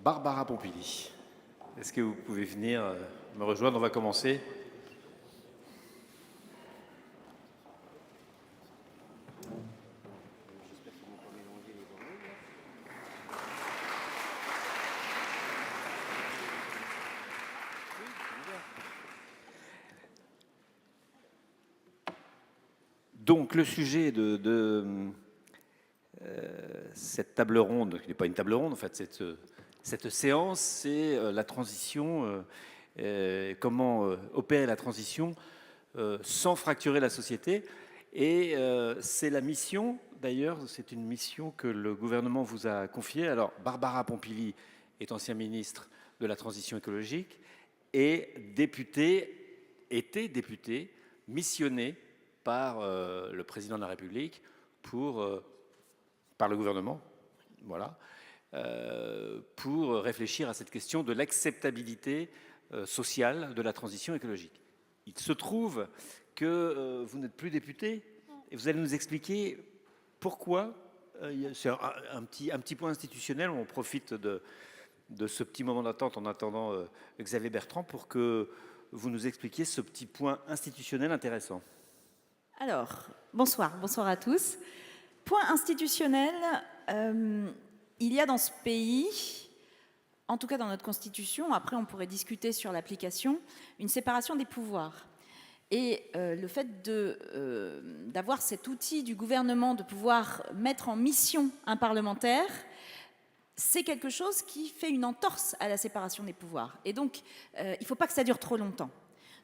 Barbara Pompili. Est-ce que vous pouvez venir me rejoindre? On va commencer. Donc le sujet de cette table ronde, qui n'est pas une table ronde en fait, cette séance, c'est la transition, comment opérer la transition sans fracturer la société. Et c'est la mission, d'ailleurs, c'est une mission que le gouvernement vous a confiée. Alors Barbara Pompili est ancien ministre de la transition écologique et était députée missionnée par le président de la République par le gouvernement, voilà, pour réfléchir à cette question de l'acceptabilité sociale de la transition écologique. Il se trouve que vous n'êtes plus député et vous allez nous expliquer pourquoi. C'est un petit point institutionnel, on profite de ce petit moment d'attente en attendant Xavier Bertrand pour que vous nous expliquiez ce petit point institutionnel intéressant. Alors, bonsoir à tous. Point institutionnel, il y a dans ce pays, en tout cas dans notre Constitution, après on pourrait discuter sur l'application, une séparation des pouvoirs. Et le fait d'avoir cet outil du gouvernement de pouvoir mettre en mission un parlementaire, c'est quelque chose qui fait une entorse à la séparation des pouvoirs. Et donc, il ne faut pas que ça dure trop longtemps.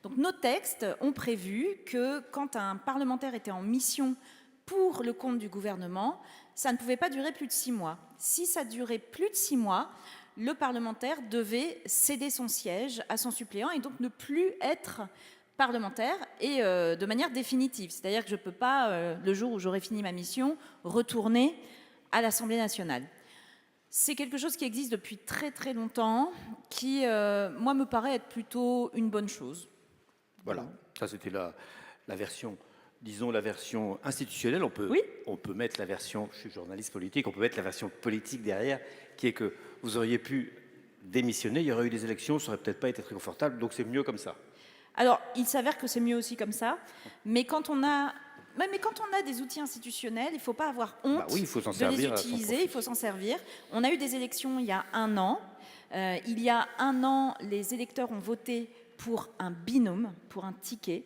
Donc nos textes ont prévu que quand un parlementaire était en mission pour le compte du gouvernement, ça ne pouvait pas durer plus de 6 mois. Si ça durait plus de 6 mois, le parlementaire devait céder son siège à son suppléant et donc ne plus être parlementaire et de manière définitive. C'est-à-dire que je ne peux pas, le jour où j'aurai fini ma mission, retourner à l'Assemblée nationale. C'est quelque chose qui existe depuis très très longtemps, qui, moi, me paraît être plutôt une bonne chose. Voilà, ça c'était la version, disons la version institutionnelle. On peut mettre la version, je suis journaliste politique, on peut mettre la version politique derrière, qui est que vous auriez pu démissionner, il y aurait eu des élections, ça aurait peut-être pas été très confortable, donc c'est mieux comme ça. Alors, il s'avère que c'est mieux aussi comme ça, mais quand on a des outils institutionnels, il ne faut pas avoir honte de les utiliser, il faut s'en servir. On a eu des élections il y a 1 an. Il y a 1 an, les électeurs ont voté pour un binôme, pour un ticket.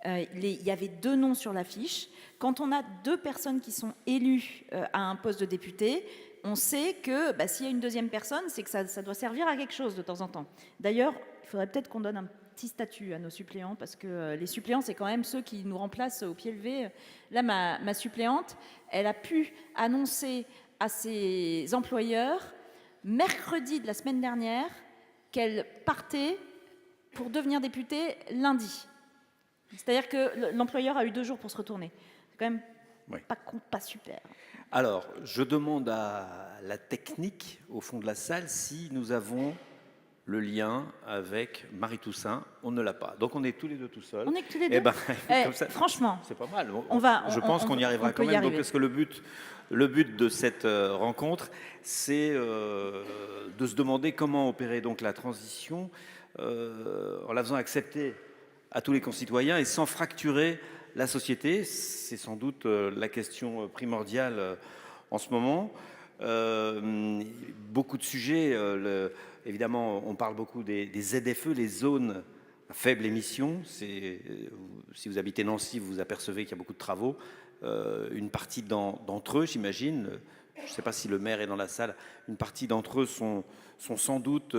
Il y avait 2 noms sur l'affiche. Quand on a 2 personnes qui sont élues à un poste de député, on sait que s'il y a une deuxième personne, c'est que ça doit servir à quelque chose de temps en temps. D'ailleurs, il faudrait peut-être qu'on donne un petit statut à nos suppléants, parce que les suppléants, c'est quand même ceux qui nous remplacent au pied levé. Là, ma suppléante, elle a pu annoncer à ses employeurs, mercredi de la semaine dernière, qu'elle partait pour devenir députée lundi. C'est-à-dire que l'employeur a eu 2 jours pour se retourner. C'est quand même pas super. Alors, je demande à la technique, au fond de la salle, si nous avons le lien avec Marie Toussaint. On ne l'a pas. Donc on est tous les deux tout seuls. On est que tous les deux. Comme ça, franchement, c'est pas mal. Je pense qu'on y arrivera quand même. Donc est-ce que le but de cette rencontre, c'est de se demander comment opérer donc la transition en la faisant accepter à tous les concitoyens et sans fracturer la société. C'est sans doute la question primordiale en ce moment. Beaucoup de sujets. Évidemment, on parle beaucoup des ZFE, les zones à faible émission. Si vous habitez Nancy, vous apercevez qu'il y a beaucoup de travaux. Une partie d'entre eux, j'imagine, je ne sais pas si le maire est dans la salle, une partie d'entre eux sont sans doute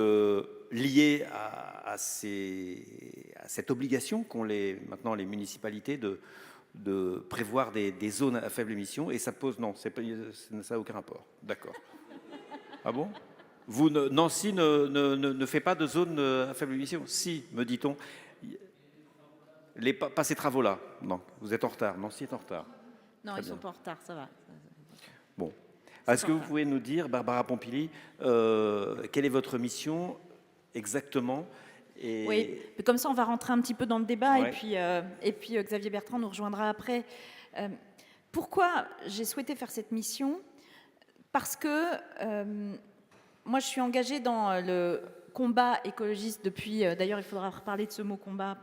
liés à cette obligation qu'ont maintenant les municipalités de prévoir des zones à faible émission. Et ça pose, non, ça n'a aucun rapport. D'accord. Ah bon ? Nancy ne fait pas de zone à faible émission? Si, me dit-on. Pas ces travaux-là. Non, vous êtes en retard. Nancy est en retard. Non, ils ne sont pas en retard, ça va. Bon. Est-ce que vous pouvez nous dire, Barbara Pompili, quelle est votre mission exactement? Oui, mais comme ça, on va rentrer un petit peu dans le débat, et puis Xavier Bertrand nous rejoindra après. Pourquoi j'ai souhaité faire cette mission? Parce que moi, je suis engagée dans le combat écologiste depuis, d'ailleurs, il faudra reparler de ce mot combat,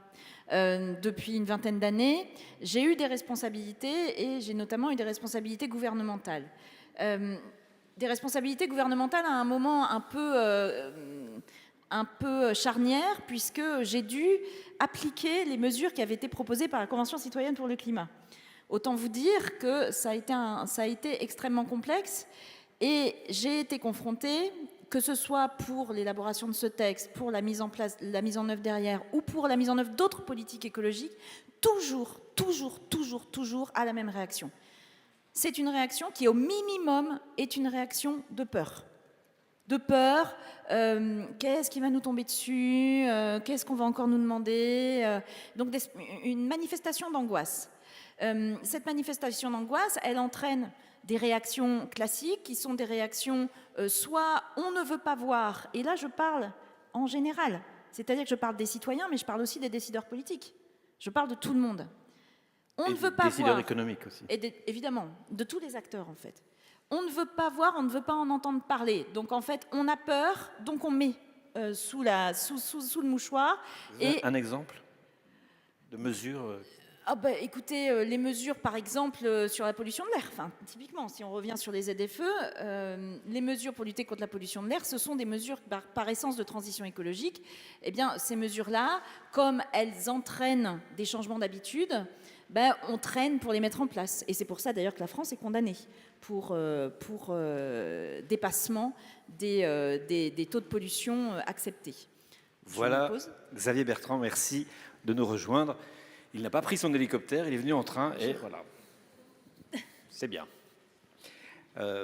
depuis une vingtaine d'années. J'ai eu des responsabilités et j'ai notamment eu des responsabilités gouvernementales. Des responsabilités gouvernementales à un moment un peu charnière, puisque j'ai dû appliquer les mesures qui avaient été proposées par la Convention citoyenne pour le climat. Autant vous dire que ça a été extrêmement complexe et j'ai été confrontée, que ce soit pour l'élaboration de ce texte, pour la mise en place, la mise en œuvre derrière ou pour la mise en œuvre d'autres politiques écologiques, toujours à la même réaction. C'est une réaction qui, au minimum, est une réaction de peur. De peur, qu'est-ce qui va nous tomber dessus, qu'est-ce qu'on va encore nous demander, donc une manifestation d'angoisse. Cette manifestation d'angoisse, elle entraîne des réactions classiques qui sont des réactions soit on ne veut pas voir, et là je parle en général, c'est-à-dire que je parle des citoyens, mais je parle aussi des décideurs politiques. Je parle de tout le monde. On ne veut pas voir. Décideurs économiques aussi. Et évidemment, de tous les acteurs en fait. On ne veut pas voir, on ne veut pas en entendre parler. Donc en fait, on a peur, donc on met sous le mouchoir. Et un exemple de mesure écoutez, les mesures, par exemple, sur la pollution de l'air. Enfin, typiquement, si on revient sur les ZFE, les mesures pour lutter contre la pollution de l'air, ce sont des mesures par essence de transition écologique. Eh bien, ces mesures-là, comme elles entraînent des changements d'habitude, on traîne pour les mettre en place. Et c'est pour ça, d'ailleurs, que la France est condamnée pour dépassement des taux de pollution acceptés. Voilà, Xavier Bertrand, merci de nous rejoindre. Il n'a pas pris son hélicoptère, il est venu en train et voilà. C'est bien.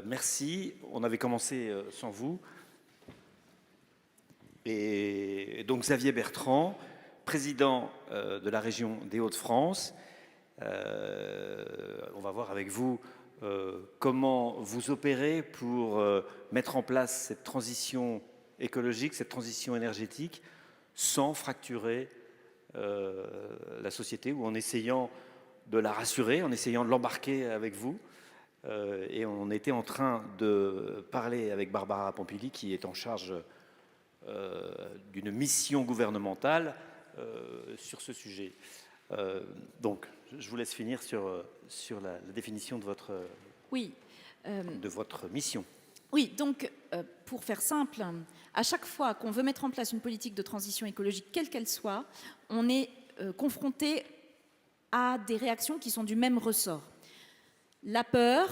Merci. On avait commencé sans vous. Et donc Xavier Bertrand, président de la région des Hauts-de-France. On va voir avec vous comment vous opérez pour mettre en place cette transition écologique, cette transition énergétique, sans fracturer la société, ou en essayant de la rassurer, en essayant de l'embarquer avec vous. Et on était en train de parler avec Barbara Pompili, qui est en charge d'une mission gouvernementale sur ce sujet. Donc, je vous laisse finir sur la définition de votre mission. Oui, donc, pour faire simple, à chaque fois qu'on veut mettre en place une politique de transition écologique, quelle qu'elle soit, on est confronté à des réactions qui sont du même ressort. La peur,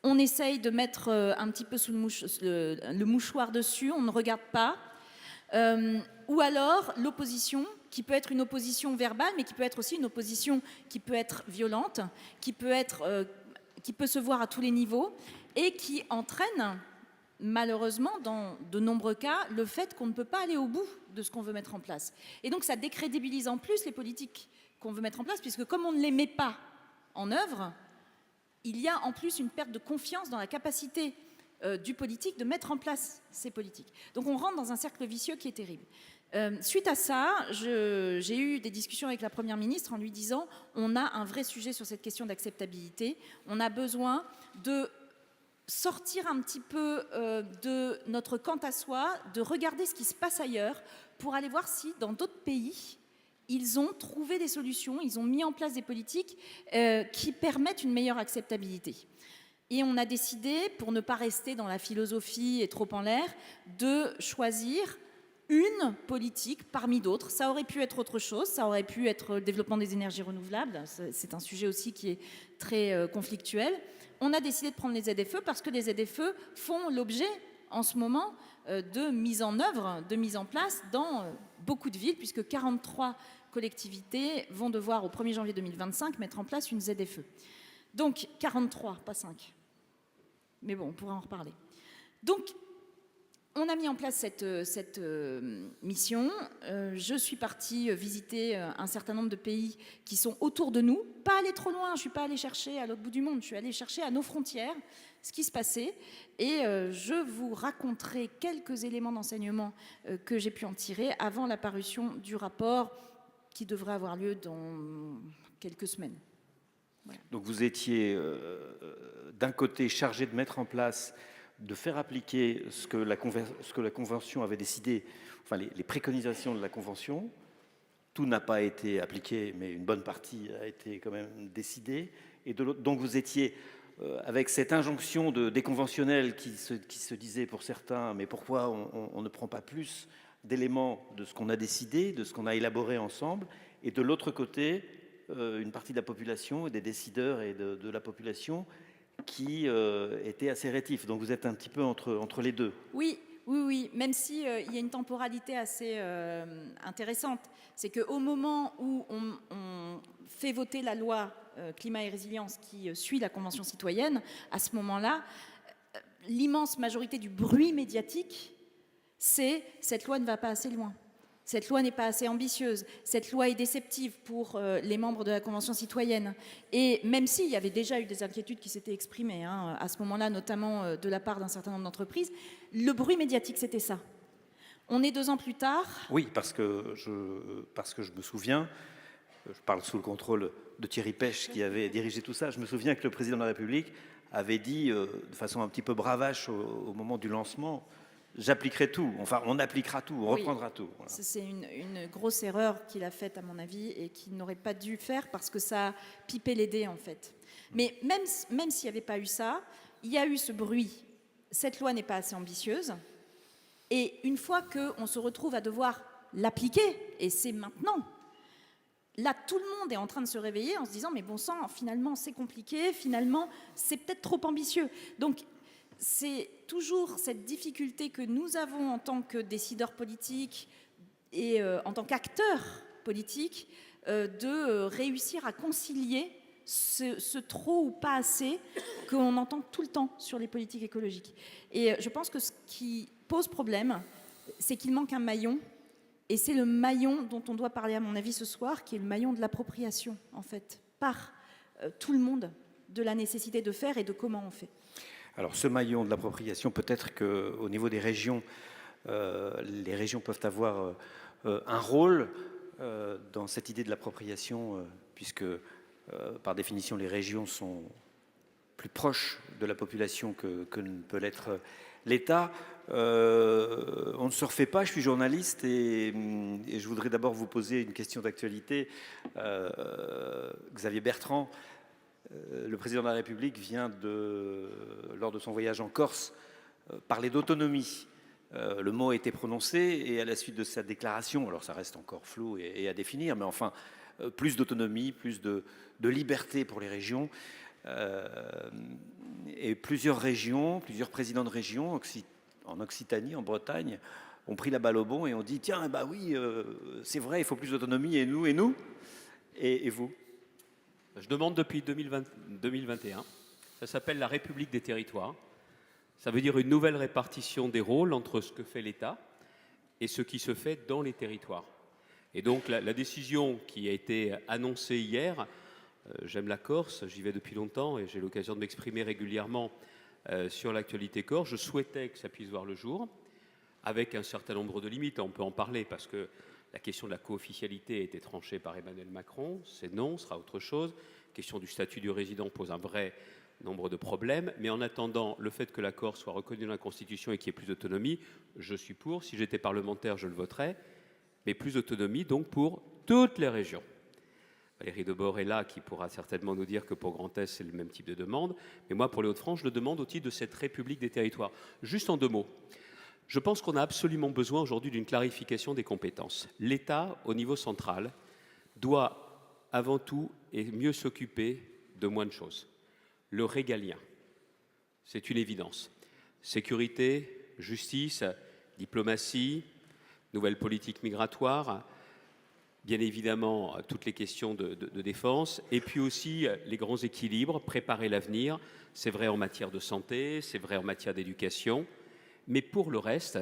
on essaye de mettre un petit peu sous le mouchoir dessus, on ne regarde pas. Ou alors l'opposition, qui peut être une opposition verbale, mais qui peut être aussi une opposition qui peut être violente, qui peut se voir à tous les niveaux, et qui entraîne, malheureusement, dans de nombreux cas, le fait qu'on ne peut pas aller au bout de ce qu'on veut mettre en place. Et donc ça décrédibilise en plus les politiques qu'on veut mettre en place, puisque comme on ne les met pas en œuvre, il y a en plus une perte de confiance dans la capacité du politique de mettre en place ces politiques. Donc on rentre dans un cercle vicieux qui est terrible. Suite à ça, j'ai eu des discussions avec la Première ministre en lui disant on a un vrai sujet sur cette question d'acceptabilité, on a besoin de sortir un petit peu de notre quant à soi, de regarder ce qui se passe ailleurs pour aller voir si dans d'autres pays, ils ont trouvé des solutions, ils ont mis en place des politiques qui permettent une meilleure acceptabilité. Et on a décidé, pour ne pas rester dans la philosophie et trop en l'air, de choisir une politique parmi d'autres. Ça aurait pu être autre chose, ça aurait pu être le développement des énergies renouvelables, c'est un sujet aussi qui est très conflictuel. On a décidé de prendre les ZFE parce que les ZFE font l'objet en ce moment de mise en œuvre, de mise en place dans beaucoup de villes, puisque 43 collectivités vont devoir au 1er janvier 2025 mettre en place une ZFE. Donc 43, pas 5. Mais bon, on pourra en reparler. Donc, on a mis en place cette mission. Je suis partie visiter un certain nombre de pays qui sont autour de nous. Pas aller trop loin, je ne suis pas allée chercher à l'autre bout du monde, je suis allée chercher à nos frontières ce qui se passait. Et je vous raconterai quelques éléments d'enseignement que j'ai pu en tirer avant la parution du rapport qui devrait avoir lieu dans quelques semaines. Voilà. Donc vous étiez d'un côté chargé de mettre en place de faire appliquer ce que la Convention avait décidé, enfin les préconisations de la Convention. Tout n'a pas été appliqué, mais une bonne partie a été quand même décidée. Et de l'autre, donc vous étiez avec cette injonction des conventionnels qui se disait pour certains, mais pourquoi on ne prend pas plus d'éléments de ce qu'on a décidé, de ce qu'on a élaboré ensemble, et de l'autre côté, une partie de la population et des décideurs et de la population qui étaient assez rétifs. Donc vous êtes un petit peu entre les deux. Oui, oui, oui, même si il y a une temporalité assez intéressante. C'est qu'au moment où on fait voter la loi climat et résilience qui suit la Convention citoyenne, à ce moment-là, l'immense majorité du bruit médiatique, c'est cette loi ne va pas assez loin. Cette loi n'est pas assez ambitieuse. Cette loi est déceptive pour les membres de la Convention citoyenne. Et même s'il y avait déjà eu des inquiétudes qui s'étaient exprimées à ce moment-là, notamment de la part d'un certain nombre d'entreprises, le bruit médiatique, c'était ça. On est 2 ans plus tard. Oui, parce que je me souviens, je parle sous le contrôle de Thierry Pech qui avait dirigé tout ça, je me souviens que le président de la République avait dit de façon un petit peu bravache au moment du lancement, j'appliquerai tout, enfin on appliquera tout, on reprendra tout. Voilà. C'est une grosse erreur qu'il a faite à mon avis et qu'il n'aurait pas dû faire parce que ça a pipé les dés en fait. Mais même s'il n'y avait pas eu ça, il y a eu ce bruit. Cette loi n'est pas assez ambitieuse. Et une fois qu'on se retrouve à devoir l'appliquer, et c'est maintenant, là tout le monde est en train de se réveiller en se disant mais bon sang, finalement c'est compliqué, finalement c'est peut-être trop ambitieux. Donc c'est toujours cette difficulté que nous avons en tant que décideurs politiques et en tant qu'acteurs politiques de réussir à concilier ce trop ou pas assez qu'on entend tout le temps sur les politiques écologiques. Et je pense que ce qui pose problème, c'est qu'il manque un maillon. Et c'est le maillon dont on doit parler, à mon avis, ce soir, qui est le maillon de l'appropriation, en fait, par tout le monde, de la nécessité de faire et de comment on fait. Alors ce maillon de l'appropriation, peut-être qu'au niveau des régions, les régions peuvent avoir un rôle dans cette idée de l'appropriation, puisque par définition les régions sont plus proches de la population que ne peut l'être l'État. On ne se refait pas, je suis journaliste et je voudrais d'abord vous poser une question d'actualité. Xavier Bertrand, le président de la République vient lors de son voyage en Corse, parler d'autonomie. Le mot a été prononcé et à la suite de sa déclaration, alors ça reste encore flou et à définir, mais enfin, plus d'autonomie, plus de liberté pour les régions. Et plusieurs régions, plusieurs présidents de régions, en Occitanie, en Bretagne, ont pris la balle au bond et ont dit tiens, bah oui, c'est vrai, il faut plus d'autonomie, et nous, et vous? Je demande depuis 2021. Ça s'appelle la République des territoires. Ça veut dire une nouvelle répartition des rôles entre ce que fait l'État et ce qui se fait dans les territoires. Et donc la décision qui a été annoncée hier, j'aime la Corse, j'y vais depuis longtemps et j'ai l'occasion de m'exprimer régulièrement sur l'actualité corse. Je souhaitais que ça puisse voir le jour, avec un certain nombre de limites. On peut en parler parce que la question de la co-officialité a été tranchée par Emmanuel Macron. C'est non, ce sera autre chose. La question du statut du résident pose un vrai nombre de problèmes. Mais en attendant, le fait que la Corse soit reconnue dans la Constitution et qu'il y ait plus d'autonomie, je suis pour. Si j'étais parlementaire, je le voterais. Mais plus d'autonomie, donc, pour toutes les régions. Valérie Debord est là, qui pourra certainement nous dire que pour Grand Est, c'est le même type de demande. Mais moi, pour les Hauts-de-France, je le demande au titre de cette République des territoires. Juste en 2 mots. Je pense qu'on a absolument besoin aujourd'hui d'une clarification des compétences. L'État, au niveau central, doit avant tout et mieux s'occuper de moins de choses. Le régalien, c'est une évidence. Sécurité, justice, diplomatie, nouvelle politique migratoire, bien évidemment toutes les questions de défense, et puis aussi les grands équilibres, préparer l'avenir. C'est vrai en matière de santé, c'est vrai en matière d'éducation. Mais pour le reste,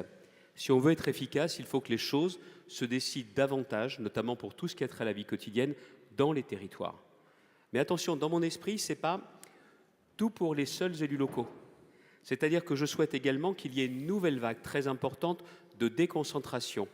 si on veut être efficace, il faut que les choses se décident davantage, notamment pour tout ce qui a trait à la vie quotidienne, dans les territoires. Mais attention, dans mon esprit, ce n'est pas tout pour les seuls élus locaux. C'est-à-dire que je souhaite également qu'il y ait une nouvelle vague très importante de déconcentration.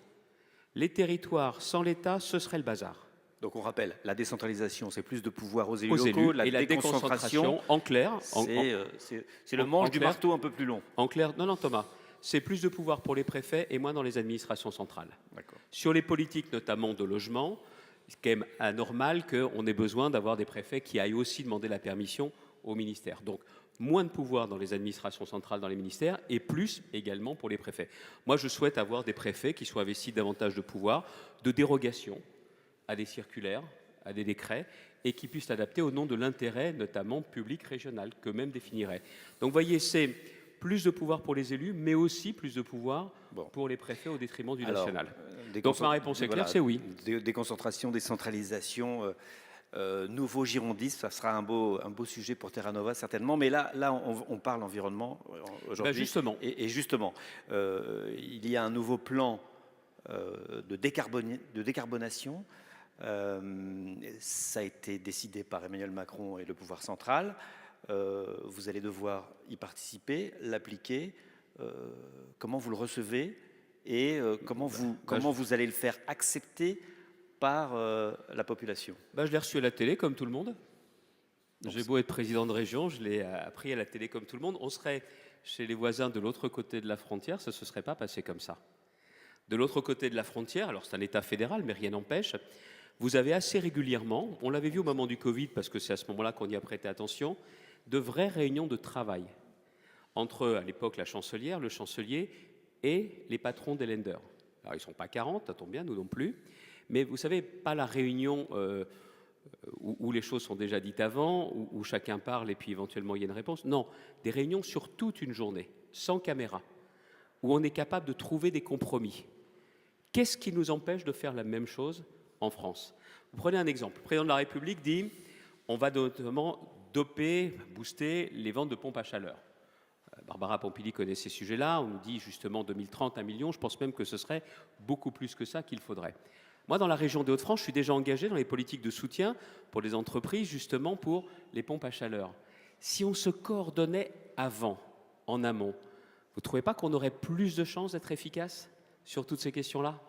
Les territoires sans l'État, ce serait le bazar. Donc on rappelle, la décentralisation, c'est plus de pouvoir aux élus aux locaux. élus, et la déconcentration, en clair, c'est le manche du clair, marteau un peu plus long. en clair, non, non, Thomas, c'est plus de pouvoir pour les préfets et moins dans les administrations centrales. D'accord. Sur les politiques, notamment de logement, c'est quand même anormal qu'on ait besoin d'avoir des préfets qui aillent aussi demander la permission au ministère. Donc, moins de pouvoir dans les administrations centrales, dans les ministères, et plus également pour les préfets. Moi, je souhaite avoir des préfets qui soient investis davantage de pouvoir, de dérogation à des circulaires, à des décrets, et qui puissent s'adapter au nom de l'intérêt, notamment public régional, qu'eux-mêmes définiraient. Donc, vous voyez, c'est plus de pouvoir pour les élus, mais aussi plus de pouvoir pour les préfets au détriment du national. Donc, ma réponse est claire, c'est oui. Déconcentration, décentralisation, nouveau girondisme, ça sera un beau sujet pour Terra Nova, certainement. Mais là on parle environnement aujourd'hui. Ben justement. Et justement, il y a un nouveau plan de décarbonation. Ça a été décidé par Emmanuel Macron et le pouvoir central. Vous allez devoir y participer, l'appliquer. Comment vous le recevez et comment vous allez le faire accepter par la population? Je l'ai reçu à la télé comme tout le monde. J'ai beau être président de région, je l'ai appris à la télé comme tout le monde. On serait chez les voisins de l'autre côté de la frontière, ça ne se serait pas passé comme ça. De l'autre côté de la frontière, alors c'est un État fédéral, mais rien n'empêche, vous avez assez régulièrement, on l'avait vu au moment du Covid, parce que c'est à ce moment-là qu'on y a prêté attention, de vraies réunions de travail entre, à l'époque, la chancelière, le chancelier et les patrons des lenders. Alors, ils ne sont pas 40, ça tombe bien, nous non plus, mais vous savez, pas la réunion où les choses sont déjà dites avant, où chacun parle et puis éventuellement il y a une réponse. Non, des réunions sur toute une journée, sans caméra, où on est capable de trouver des compromis. Qu'est-ce qui nous empêche de faire la même chose en France? Vous prenez un exemple. Le président de la République dit on va notamment doper, booster les ventes de pompes à chaleur. Barbara Pompili connaît ces sujets-là. On nous dit justement 2030, 1 million. Je pense même que ce serait beaucoup plus que ça qu'il faudrait. Moi, dans la région des Hauts-de-France, je suis déjà engagé dans les politiques de soutien pour les entreprises, justement pour les pompes à chaleur. Si on se coordonnait avant, en amont, vous ne trouvez pas qu'on aurait plus de chances d'être efficace sur toutes ces questions-là?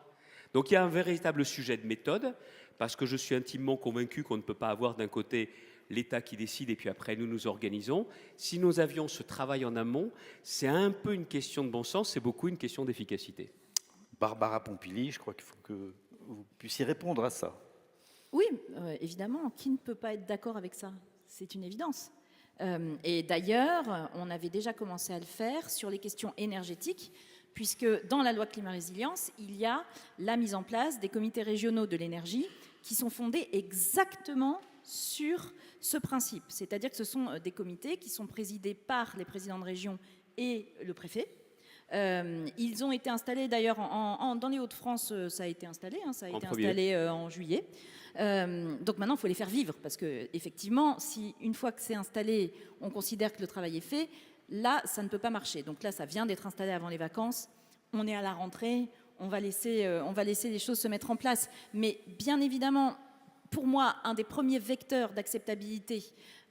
Donc il y a un véritable sujet de méthode, parce que je suis intimement convaincu qu'on ne peut pas avoir d'un côté l'État qui décide et puis après nous nous organisons. Si nous avions ce travail en amont, c'est un peu une question de bon sens, c'est beaucoup une question d'efficacité. Barbara Pompili, je crois qu'il faut que vous puissiez répondre à ça. Oui, évidemment, qui ne peut pas être d'accord avec ça? C'est une évidence. Et d'ailleurs, on avait déjà commencé à le faire sur les questions énergétiques, puisque dans la loi climat-résilience, il y a la mise en place des comités régionaux de l'énergie qui sont fondés exactement sur ce principe. C'est-à-dire que ce sont des comités qui sont présidés par les présidents de région et le préfet. Ils ont été installés d'ailleurs dans les Hauts-de-France, ça a été installé, ça a été installé en juillet. Donc maintenant, il faut les faire vivre, parce qu'effectivement, si une fois que c'est installé, on considère que le travail est fait, là, ça ne peut pas marcher. Donc là, ça vient d'être installé avant les vacances, on est à la rentrée, on va laisser les choses se mettre en place. Mais bien évidemment, pour moi, un des premiers vecteurs d'acceptabilité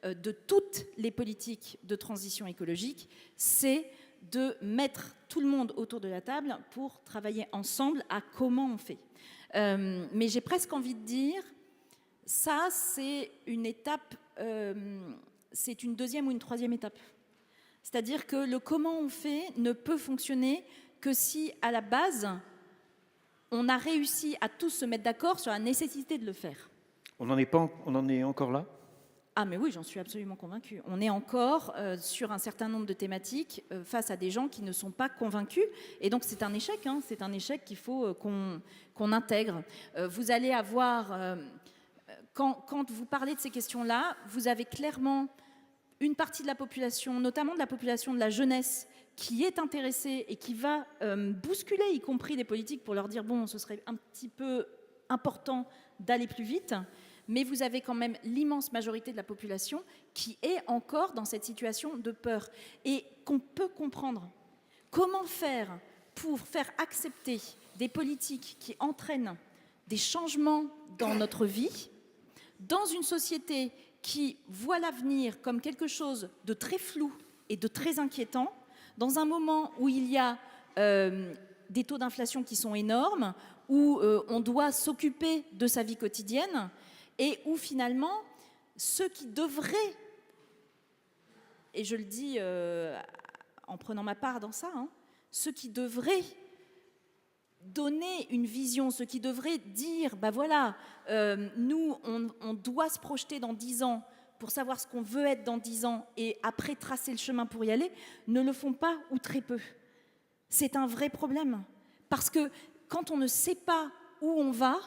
de toutes les politiques de transition écologique, c'est de mettre tout le monde autour de la table pour travailler ensemble à comment on fait. Mais j'ai presque envie de dire, ça c'est une étape, c'est une deuxième ou une troisième étape. C'est-à-dire que le comment on fait ne peut fonctionner que si à la base, on a réussi à tous se mettre d'accord sur la nécessité de le faire. On en est encore là? Ah mais oui, j'en suis absolument convaincue. On est encore sur un certain nombre de thématiques face à des gens qui ne sont pas convaincus. Et donc c'est un échec, c'est un échec qu'il faut qu'on intègre. Vous allez avoir, quand vous parlez de ces questions-là, vous avez clairement une partie de la population, notamment de la population de la jeunesse, qui est intéressée et qui va bousculer, y compris les politiques, pour leur dire, bon, ce serait un petit peu important d'aller plus vite. Mais vous avez quand même l'immense majorité de la population qui est encore dans cette situation de peur et qu'on peut comprendre. Comment faire pour faire accepter des politiques qui entraînent des changements dans notre vie, dans une société qui voit l'avenir comme quelque chose de très flou et de très inquiétant, dans un moment où il y a des taux d'inflation qui sont énormes, où on doit s'occuper de sa vie quotidienne et où finalement ceux qui devraient, et je le dis en prenant ma part dans ça, hein, ceux qui devraient donner une vision, ceux qui devraient dire, bah voilà, nous, on doit se projeter dans 10 ans pour savoir ce qu'on veut être dans 10 ans et après tracer le chemin pour y aller, ne le font pas ou très peu. C'est un vrai problème. Parce que quand on ne sait pas où on va,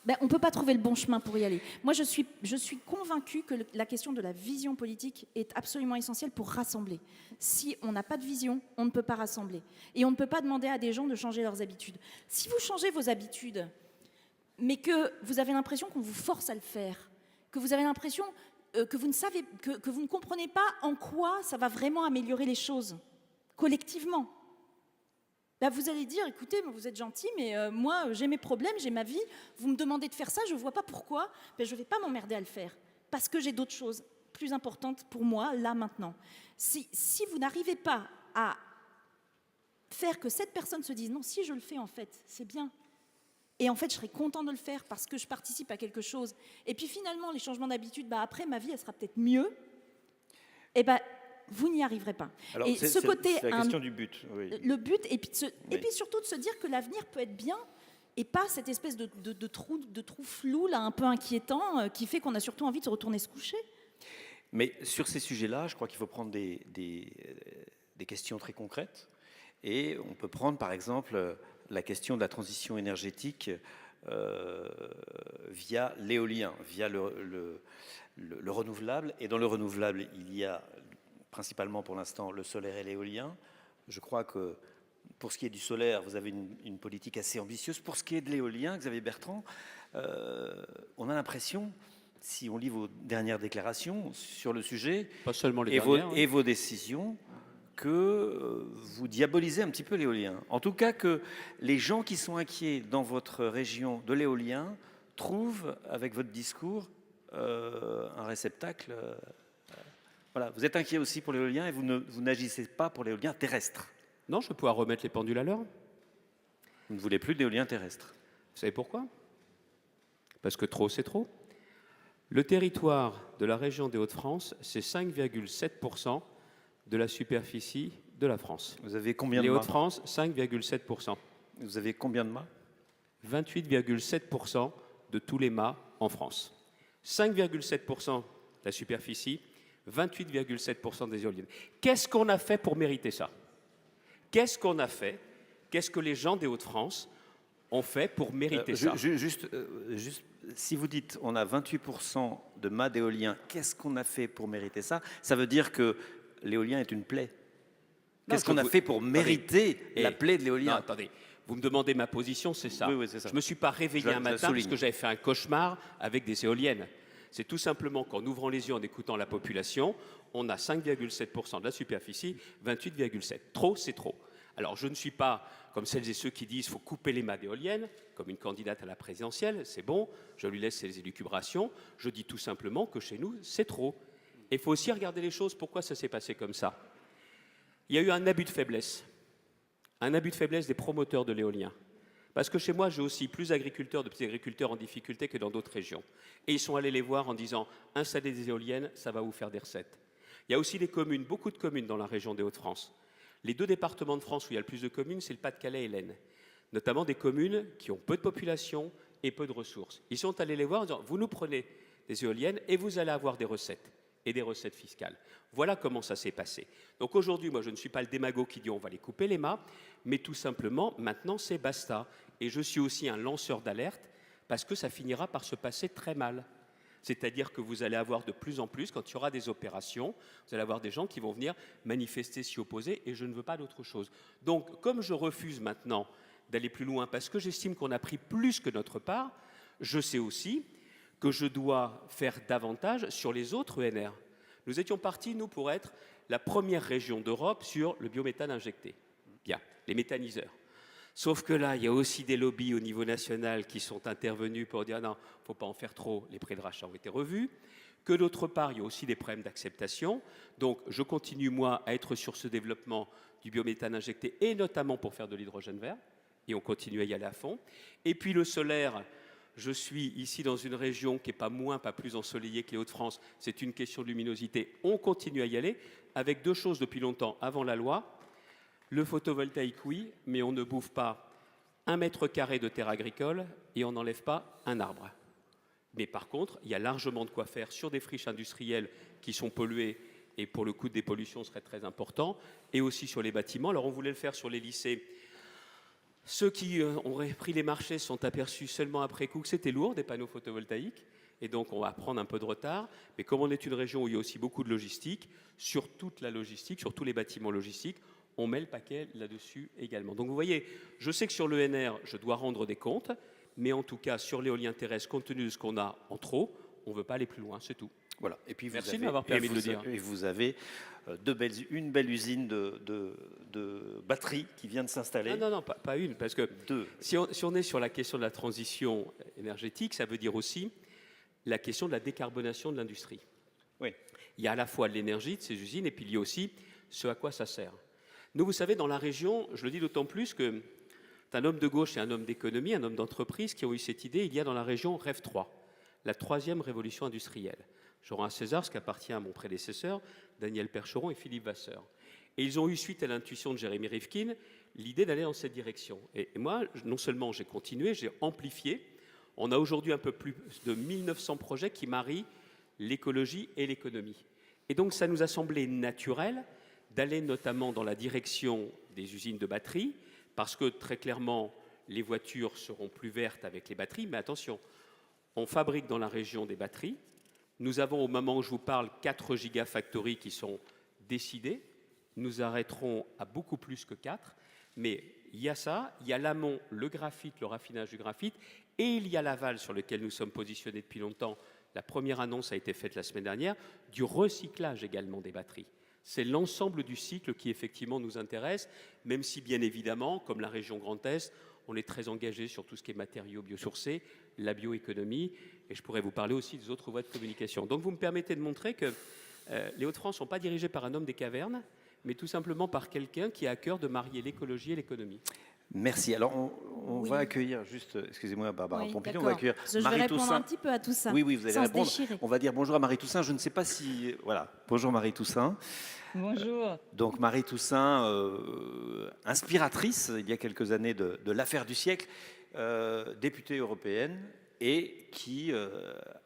ben, on ne peut pas trouver le bon chemin pour y aller. Moi, je suis convaincue que la question de la vision politique est absolument essentielle pour rassembler. Si on n'a pas de vision, on ne peut pas rassembler. Et on ne peut pas demander à des gens de changer leurs habitudes. Si vous changez vos habitudes, mais que vous avez l'impression qu'on vous force à le faire, que vous avez l'impression que vous ne savez, que vous ne comprenez pas en quoi ça va vraiment améliorer les choses, collectivement, là, vous allez dire, écoutez, vous êtes gentil, mais moi, j'ai mes problèmes, j'ai ma vie, vous me demandez de faire ça, je ne vois pas pourquoi, ben, je ne vais pas m'emmerder à le faire, parce que j'ai d'autres choses plus importantes pour moi, là, maintenant. Si vous n'arrivez pas à faire que cette personne se dise, non, si je le fais, en fait, c'est bien, et en fait, je serais content de le faire parce que je participe à quelque chose, et puis finalement, les changements d'habitude, bah, après, ma vie, elle sera peut-être mieux, et ben, vous n'y arriverez pas. Alors, et ce côté, c'est la question du but. Oui. Le but, et puis surtout de se dire que l'avenir peut être bien et pas cette espèce de trou flou, là, un peu inquiétant, qui fait qu'on a surtout envie de se retourner se coucher. Mais sur ces sujets-là, je crois qu'il faut prendre des questions très concrètes. Et on peut prendre, par exemple, la question de la transition énergétique via l'éolien, via le renouvelable. Et dans le renouvelable, il y a principalement pour l'instant le solaire et l'éolien. Je crois que pour ce qui est du solaire, vous avez une politique assez ambitieuse. Pour ce qui est de l'éolien, Xavier Bertrand, on a l'impression, si on lit vos dernières déclarations sur le sujet, pas seulement les et vos décisions, que vous diabolisez un petit peu l'éolien. En tout cas, que les gens qui sont inquiets dans votre région de l'éolien trouvent, avec votre discours, un réceptacle. Voilà, vous êtes inquiet aussi pour l'éolien et vous n'agissez pas pour l'éolien terrestre. Non, je vais pouvoir remettre les pendules à l'heure. Vous ne voulez plus d'éolien terrestre. Vous savez pourquoi? Parce que trop, c'est trop. Le territoire de la région des Hauts-de-France, c'est 5,7% de la superficie de la France. Vous avez combien de Les mâts? Hauts-de-France, 5,7%. Vous avez combien de mâts? 28,7% de tous les mâts en France. 5,7% de la superficie, 28,7% des éoliennes. Qu'est-ce qu'on a fait pour mériter ça? Qu'est-ce qu'on a fait? Qu'est-ce que les gens des Hauts-de-France ont fait pour mériter ça? Juste, si vous dites on a 28% de mâts d'éolien, qu'est-ce qu'on a fait pour mériter ça? Ça veut dire que l'éolien est une plaie. Qu'est-ce qu'on a fait pour mériter la plaie de l'éolien? Non, attendez. Vous me demandez ma position, c'est ça. Oui, c'est ça. Je ne me suis pas réveillé un matin parce que j'avais fait un cauchemar avec des éoliennes. C'est tout simplement qu'en ouvrant les yeux, en écoutant la population, on a 5,7% de la superficie, 28,7%. Trop, c'est trop. Alors, je ne suis pas comme celles et ceux qui disent qu'il faut couper les mâts d'éoliennes, comme une candidate à la présidentielle, c'est bon, je lui laisse ses élucubrations. Je dis tout simplement que chez nous, c'est trop. Et il faut aussi regarder les choses, pourquoi ça s'est passé comme ça. Il y a eu un abus de faiblesse des promoteurs de l'éolien. Parce que chez moi, j'ai aussi plus d'agriculteurs, de petits agriculteurs en difficulté que dans d'autres régions. Et ils sont allés les voir en disant « installez des éoliennes, ça va vous faire des recettes ». Il y a aussi des communes, beaucoup de communes dans la région des Hauts-de-France. Les deux départements de France où il y a le plus de communes, c'est le Pas-de-Calais et l'Aisne. Notamment des communes qui ont peu de population et peu de ressources. Ils sont allés les voir en disant « vous nous prenez des éoliennes et vous allez avoir des recettes ». Et des recettes fiscales. Voilà comment ça s'est passé. Donc aujourd'hui, moi, je ne suis pas le démago qui dit on va les couper les mâts, mais tout simplement, maintenant, c'est basta. Et je suis aussi un lanceur d'alerte parce que ça finira par se passer très mal. C'est-à-dire que vous allez avoir de plus en plus, quand il y aura des opérations, vous allez avoir des gens qui vont venir manifester, s'y opposer, et je ne veux pas d'autre chose. Donc, comme je refuse maintenant d'aller plus loin parce que j'estime qu'on a pris plus que notre part, je sais aussi que je dois faire davantage sur les autres ENR. Nous étions partis, nous, pour être la première région d'Europe sur le biométhane injecté. Bien, les méthaniseurs. Sauf que là, il y a aussi des lobbies au niveau national qui sont intervenus pour dire non, il ne faut pas en faire trop, les prix de rachat ont été revus. Que d'autre part, il y a aussi des problèmes d'acceptation. Donc, je continue, moi, à être sur ce développement du biométhane injecté et notamment pour faire de l'hydrogène vert. et on continue à y aller à fond. Et puis le solaire, je suis ici dans une région qui n'est pas moins, pas plus ensoleillée que les Hauts-de-France. C'est une question de luminosité. On continue à y aller avec deux choses depuis longtemps avant la loi. Le photovoltaïque, oui, mais on ne bouffe pas 1 mètre carré de terre agricole et on n'enlève pas un arbre. Mais par contre, il y a largement de quoi faire sur des friches industrielles qui sont polluées et pour le coût des pollutions serait très important, et aussi sur les bâtiments. Alors on voulait le faire sur les lycées. Ceux qui ont pris les marchés sont aperçus seulement après coup que c'était lourd, des panneaux photovoltaïques, et donc on va prendre un peu de retard. Mais comme on est une région où il y a aussi beaucoup de logistique, sur toute la logistique, sur tous les bâtiments logistiques, on met le paquet là-dessus également. Donc vous voyez, je sais que sur l'ENR, je dois rendre des comptes, mais en tout cas sur l'éolien terrestre, compte tenu de ce qu'on a en trop, on ne veut pas aller plus loin, c'est tout. Voilà. Et puis Merci de m'avoir permis de le dire. Et vous avez une belle usine de batteries qui vient de s'installer. Non, pas une, parce que si on est sur la question de la transition énergétique, ça veut dire aussi la question de la décarbonation de l'industrie. Oui. Il y a à la fois de l'énergie de ces usines, et puis il y a aussi ce à quoi ça sert. Nous, vous savez, dans la région, je le dis d'autant plus que c'est un homme de gauche et un homme d'économie, un homme d'entreprise qui ont eu cette idée. Il y a dans la région REV 3, la troisième révolution industrielle. Je rends à César ce qui appartient à mon prédécesseur, Daniel Percheron et Philippe Vasseur. Et ils ont eu, suite à l'intuition de Jérémy Rifkin, l'idée d'aller dans cette direction. Et moi, non seulement j'ai continué, j'ai amplifié. On a aujourd'hui un peu plus de 1900 projets qui marient l'écologie et l'économie. Et donc, ça nous a semblé naturel d'aller notamment dans la direction des usines de batteries, parce que très clairement, les voitures seront plus vertes avec les batteries. Mais attention, on fabrique dans la région des batteries. Nous avons, au moment où je vous parle, 4 gigafactories qui sont décidées. Nous arrêterons à beaucoup plus que 4. Mais il y a ça, il y a l'amont, le graphite, le raffinage du graphite, et il y a l'aval sur lequel nous sommes positionnés depuis longtemps. La première annonce a été faite la semaine dernière, du recyclage également des batteries. C'est l'ensemble du cycle qui effectivement nous intéresse, même si bien évidemment, comme la région Grand Est, on est très engagé sur tout ce qui est matériaux biosourcés, la bioéconomie, et je pourrais vous parler aussi des autres voies de communication. Donc vous me permettez de montrer que les Hauts-de-France ne sont pas dirigés par un homme des cavernes, mais tout simplement par quelqu'un qui a à cœur de marier l'écologie et l'économie. Merci. Alors on va accueillir juste, excusez-moi Barbara Pompili, on va accueillir je vais répondre un petit peu à tout ça. Oui, vous allez répondre. On va dire bonjour à Marie Toussaint. Je ne sais pas si... Voilà, bonjour Marie Toussaint. Bonjour. Donc Marie Toussaint, inspiratrice il y a quelques années de l'affaire du siècle, députée européenne et qui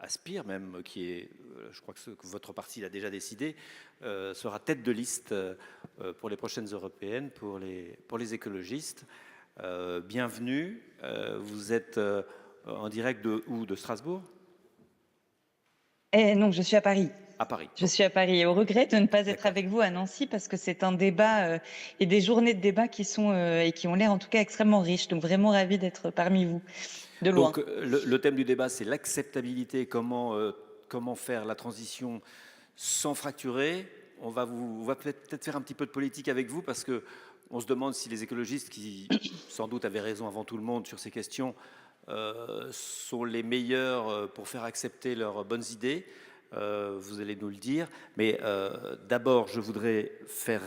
aspire même, qui est, je crois que votre parti l'a déjà décidé, sera tête de liste pour les prochaines européennes, pour les écologistes. Bienvenue. Vous êtes en direct de où? De Strasbourg? Non, je suis à Paris. À Paris. Je suis à Paris et au regret de ne pas être avec vous à Nancy parce que c'est un débat et des journées de débat qui sont et qui ont l'air en tout cas extrêmement riches. Donc vraiment ravie d'être parmi vous de loin. Donc le thème du débat, c'est l'acceptabilité. Comment faire la transition sans fracturer. On va peut-être faire un petit peu de politique avec vous parce que on se demande si les écologistes, qui sans doute avaient raison avant tout le monde sur ces questions, sont les meilleurs pour faire accepter leurs bonnes idées. Vous allez nous le dire. Mais d'abord, je voudrais faire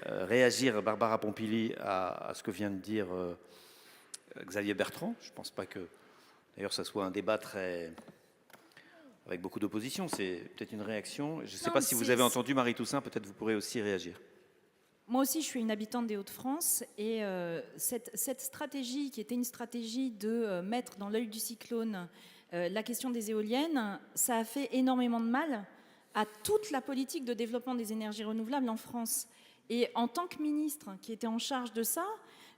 réagir Barbara Pompili à ce que vient de dire Xavier Bertrand. Je ne pense pas que, d'ailleurs, ça soit un débat avec beaucoup d'opposition. C'est peut-être une réaction. Je ne sais pas si vous avez entendu Marie Toussaint. Peut-être vous pourrez aussi réagir. Moi aussi, je suis une habitante des Hauts-de-France et cette stratégie qui était une stratégie de mettre dans l'œil du cyclone la question des éoliennes, ça a fait énormément de mal à toute la politique de développement des énergies renouvelables en France. Et en tant que ministre qui était en charge de ça,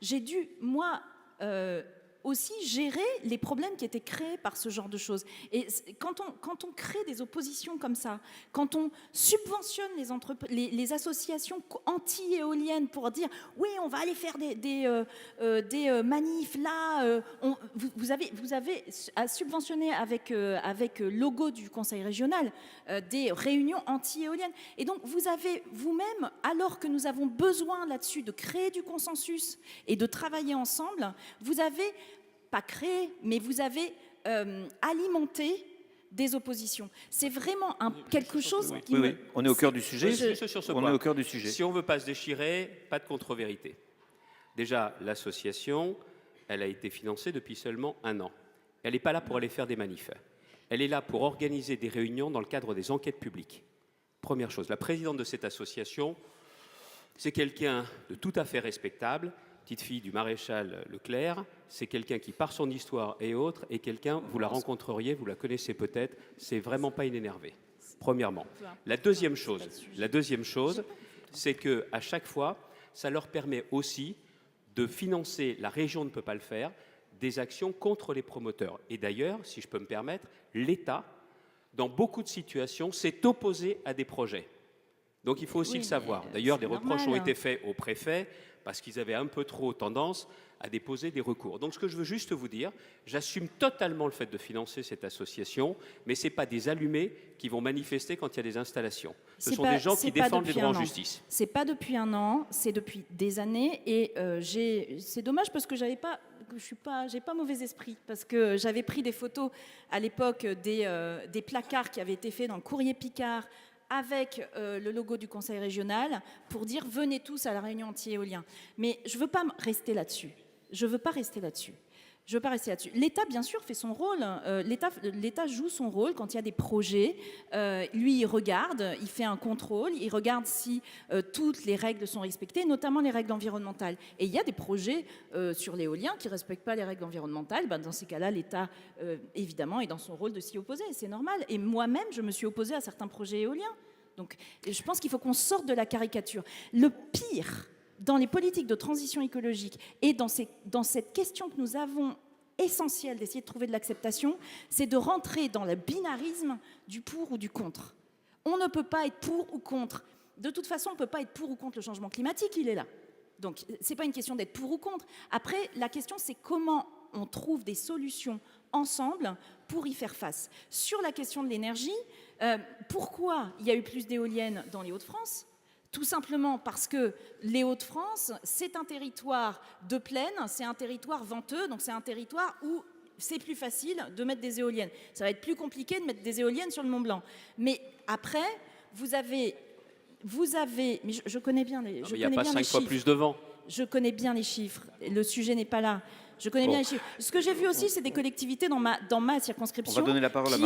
j'ai dû, moi, aussi gérer les problèmes qui étaient créés par ce genre de choses. Et quand on crée des oppositions comme ça, quand on subventionne les associations anti-éoliennes pour dire oui, on va aller faire des manifs là, vous avez à subventionner avec le logo du Conseil régional des réunions anti-éoliennes. Et donc vous avez vous-même, alors que nous avons besoin là-dessus de créer du consensus et de travailler ensemble, vous avez pas créé, mais vous avez alimenté des oppositions. C'est vraiment quelque chose qui... Oui, on est au cœur du sujet. Sur ce on point. est au cœur du sujet. Si on ne veut pas se déchirer, pas de contre-vérité. Déjà, l'association, elle a été financée depuis seulement 1 an. Elle n'est pas là pour aller faire des manifs. Elle est là pour organiser des réunions dans le cadre des enquêtes publiques. Première chose, la présidente de cette association, c'est quelqu'un de tout à fait respectable, petite fille du maréchal Leclerc, c'est quelqu'un qui, par son histoire et autres, est quelqu'un, vous la rencontreriez, vous la connaissez peut-être, c'est vraiment pas une énervée, premièrement. La deuxième chose, c'est qu'à chaque fois, ça leur permet aussi de financer, la région ne peut pas le faire, des actions contre les promoteurs. Et d'ailleurs, si je peux me permettre, l'État, dans beaucoup de situations, s'est opposé à des projets. Donc il faut aussi le savoir. D'ailleurs, des reproches ont été faits au préfet parce qu'ils avaient un peu trop tendance à déposer des recours. Donc ce que je veux juste vous dire, j'assume totalement le fait de financer cette association, mais ce n'est pas des allumés qui vont manifester quand il y a des installations. Ce sont des gens qui défendent les droits en justice. Ce n'est pas depuis 1 an, c'est depuis des années. Et c'est dommage parce que j'ai pas mauvais esprit, parce que j'avais pris des photos à l'époque des placards qui avaient été faits dans le courrier Picard avec le logo du conseil régional pour dire venez tous à la réunion anti-éolien. Mais je ne veux pas rester là-dessus. L'État, bien sûr, fait son rôle. L'État joue son rôle quand il y a des projets. Lui, il regarde, il fait un contrôle, il regarde si toutes les règles sont respectées, notamment les règles environnementales. Et il y a des projets sur l'éolien qui ne respectent pas les règles environnementales. Dans ces cas-là, l'État, évidemment, est dans son rôle de s'y opposer. C'est normal. Et moi-même, je me suis opposée à certains projets éoliens. Donc, je pense qu'il faut qu'on sorte de la caricature. Le pire dans les politiques de transition écologique et dans cette question que nous avons essentielle d'essayer de trouver de l'acceptation, c'est de rentrer dans le binarisme du pour ou du contre. On ne peut pas être pour ou contre. De toute façon, on ne peut pas être pour ou contre le changement climatique, il est là. Donc, ce n'est pas une question d'être pour ou contre. Après, la question, c'est comment on trouve des solutions ensemble pour y faire face. Sur la question de l'énergie, pourquoi il y a eu plus d'éoliennes dans les Hauts-de-France ? Tout simplement parce que les Hauts-de-France, c'est un territoire de plaine, c'est un territoire venteux, donc c'est un territoire où c'est plus facile de mettre des éoliennes. Ça va être plus compliqué de mettre des éoliennes sur le Mont-Blanc. Mais après, vous avez mais je connais bien les chiffres. Il n'y a pas 5 fois plus de vent. Je connais bien les chiffres. Le sujet n'est pas là. Je connais bien les chiffres. Ce que j'ai vu aussi, c'est des collectivités dans ma circonscription qui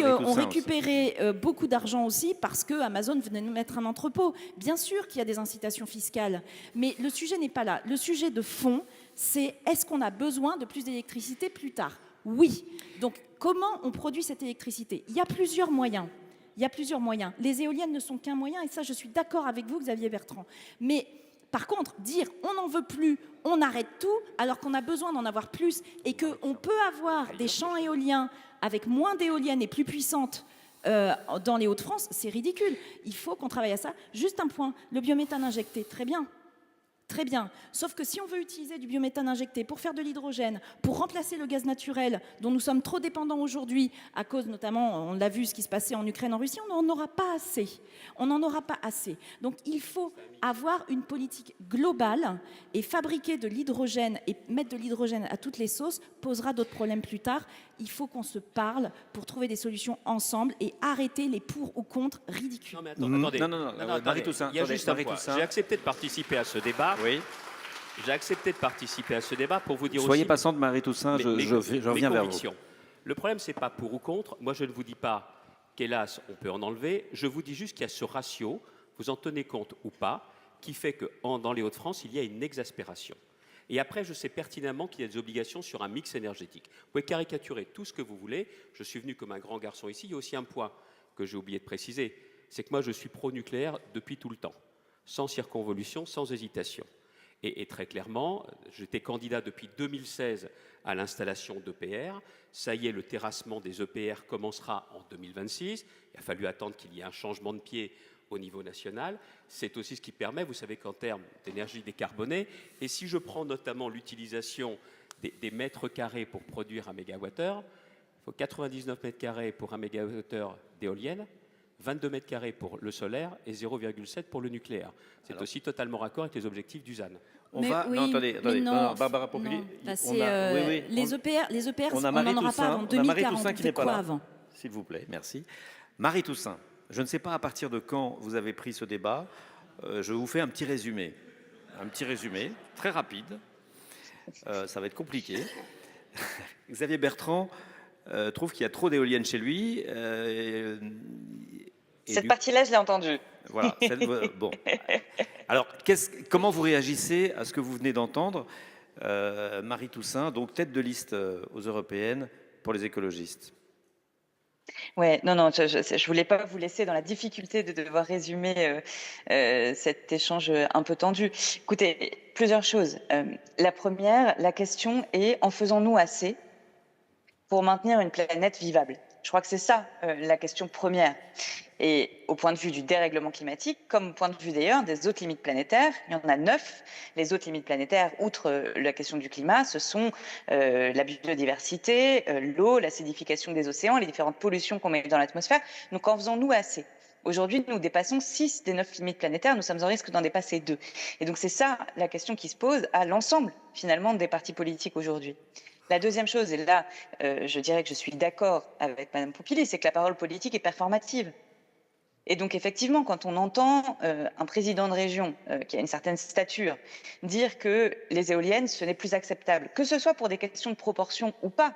ont récupéré beaucoup d'argent aussi parce que Amazon venait nous mettre un entrepôt. Bien sûr qu'il y a des incitations fiscales, mais le sujet n'est pas là. Le sujet de fond, c'est est-ce qu'on a besoin de plus d'électricité plus tard ? Oui. Donc, comment on produit cette électricité ? Il y a plusieurs moyens. Les éoliennes ne sont qu'un moyen, et ça, je suis d'accord avec vous, Xavier Bertrand. Mais par contre, dire on n'en veut plus, on arrête tout, alors qu'on a besoin d'en avoir plus et qu'on peut avoir des champs éoliens avec moins d'éoliennes et plus puissantes dans les Hauts-de-France, c'est ridicule. Il faut qu'on travaille à ça. Juste un point, le biométhane injecté, très bien. Très bien. Sauf que si on veut utiliser du biométhane injecté pour faire de l'hydrogène, pour remplacer le gaz naturel dont nous sommes trop dépendants aujourd'hui, à cause notamment, on l'a vu, ce qui se passait en Ukraine, en Russie, on n'en aura pas assez. On n'en aura pas assez. Donc il faut avoir une politique globale et fabriquer de l'hydrogène et mettre de l'hydrogène à toutes les sauces posera d'autres problèmes plus tard. Il faut qu'on se parle pour trouver des solutions ensemble et arrêter les pour ou contre ridicules. Non, mais attendez. Marie-Toussaint, il y a juste un point. J'ai accepté de participer à ce débat. Oui. J'ai accepté de participer à ce débat pour vous dire aussi... Soyez patiente, Marie-Toussaint, je reviens vers vous. Le problème, ce n'est pas pour ou contre. Moi, je ne vous dis pas qu'hélas, on peut en enlever. Je vous dis juste qu'il y a ce ratio, vous en tenez compte ou pas, qui fait que dans les Hauts-de-France, il y a une exaspération. Et après, je sais pertinemment qu'il y a des obligations sur un mix énergétique. Vous pouvez caricaturer tout ce que vous voulez. Je suis venu comme un grand garçon ici. Il y a aussi un point que j'ai oublié de préciser. C'est que moi, je suis pro-nucléaire depuis tout le temps. Sans circonvolution, sans hésitation. Et très clairement, j'étais candidat depuis 2016 à l'installation d'EPR. Ça y est, le terrassement des EPR commencera en 2026. Il a fallu attendre qu'il y ait un changement de pied au niveau national. C'est aussi ce qui permet, vous savez qu'en termes d'énergie décarbonée, et si je prends notamment l'utilisation des mètres carrés pour produire un mégawattheure, il faut 99 mètres carrés pour un mégawattheure d'éolienne, 22 mètres carrés pour le solaire et 0,7 pour le nucléaire. C'est aussi totalement raccord avec les objectifs du ZAN. Barbara Pompili. Les EPR, on n'en aura pas avant 2040. Qui n'est pas là avant. S'il vous plaît, merci. Marie-Toussaint, je ne sais pas à partir de quand vous avez pris ce débat. Je vous fais un petit résumé. Un petit résumé, très rapide. Ça va être compliqué. Xavier Bertrand trouve qu'il y a trop d'éoliennes chez lui. Cette partie-là, je l'ai entendue. Voilà. Bon. Alors, comment vous réagissez à ce que vous venez d'entendre, Marie Toussaint, donc tête de liste aux européennes pour les écologistes? Ouais, non, je voulais pas vous laisser dans la difficulté de devoir résumer cet échange un peu tendu. Écoutez, plusieurs choses. La première, la question est, en faisons-nous assez pour maintenir une planète vivable? Je crois que c'est ça la question première. Et au point de vue du dérèglement climatique, comme au point de vue d'ailleurs des autres limites planétaires, il y en a 9. Les autres limites planétaires, outre la question du climat, ce sont la biodiversité, l'eau, l'acidification des océans, les différentes pollutions qu'on met dans l'atmosphère. Donc en faisons-nous assez? Aujourd'hui, nous dépassons 6 des 9 limites planétaires, nous sommes en risque d'en dépasser 2. Et donc c'est ça la question qui se pose à l'ensemble finalement des partis politiques aujourd'hui. La deuxième chose, et là je dirais que je suis d'accord avec Madame Pompili, c'est que la parole politique est performative. Et donc effectivement, quand on entend un président de région qui a une certaine stature dire que les éoliennes, ce n'est plus acceptable, que ce soit pour des questions de proportion ou pas,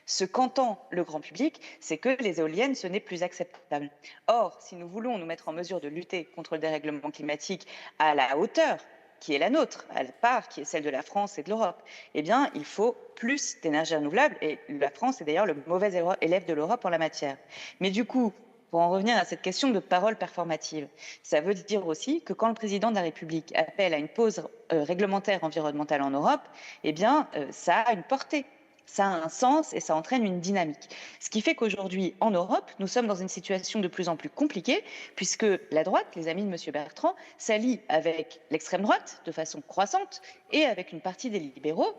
ce qu'entend le grand public, c'est que les éoliennes, ce n'est plus acceptable. Or, si nous voulons nous mettre en mesure de lutter contre le dérèglement climatique à la hauteur qui est la nôtre, à la part qui est celle de la France et de l'Europe, eh bien, il faut plus d'énergie renouvelable, et la France est d'ailleurs le mauvais élève de l'Europe en la matière. Mais du coup, pour en revenir à cette question de parole performative, ça veut dire aussi que quand le président de la République appelle à une pause réglementaire environnementale en Europe, eh bien, ça a une portée. Ça a un sens et ça entraîne une dynamique. Ce qui fait qu'aujourd'hui, en Europe, nous sommes dans une situation de plus en plus compliquée, puisque la droite, les amis de M. Bertrand, s'allient avec l'extrême droite de façon croissante et avec une partie des libéraux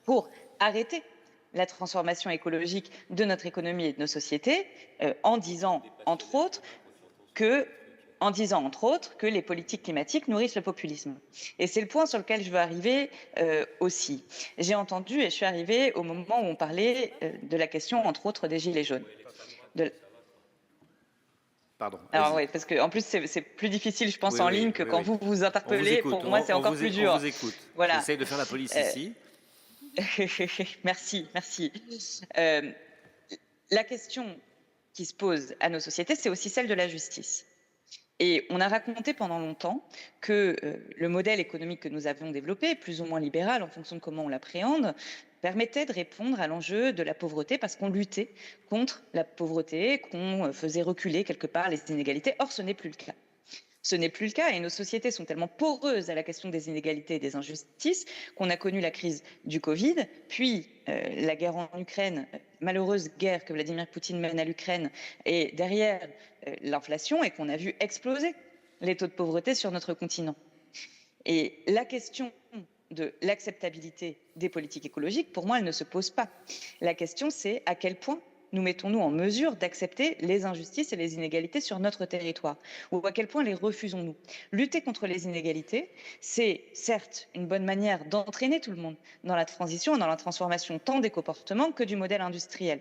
pour arrêter la transformation écologique de notre économie et de nos sociétés, en disant, entre autres, que les politiques climatiques nourrissent le populisme. Et c'est le point sur lequel je veux arriver aussi. J'ai entendu, et je suis arrivée au moment où on parlait de la question, entre autres, des Gilets jaunes. Pardon. Alors oui, parce qu'en plus, c'est plus difficile, je pense, en ligne que quand vous vous interpellez. Pour moi, c'est encore plus dur. On vous écoute. Voilà. J'essaye de faire la police ici. Merci. La question qui se pose à nos sociétés, c'est aussi celle de la justice. Et on a raconté pendant longtemps que le modèle économique que nous avions développé, plus ou moins libéral en fonction de comment on l'appréhende, permettait de répondre à l'enjeu de la pauvreté parce qu'on luttait contre la pauvreté, qu'on faisait reculer quelque part les inégalités. Or, ce n'est plus le cas. Ce n'est plus le cas et nos sociétés sont tellement poreuses à la question des inégalités et des injustices qu'on a connu la crise du Covid, puis la guerre en Ukraine, malheureuse guerre que Vladimir Poutine mène à l'Ukraine, et derrière l'inflation, et qu'on a vu exploser les taux de pauvreté sur notre continent. Et la question de l'acceptabilité des politiques écologiques, pour moi, elle ne se pose pas. La question, c'est à quel point nous mettons-nous en mesure d'accepter les injustices et les inégalités sur notre territoire? Ou à quel point les refusons-nous? Lutter contre les inégalités, c'est certes une bonne manière d'entraîner tout le monde dans la transition et dans la transformation tant des comportements que du modèle industriel.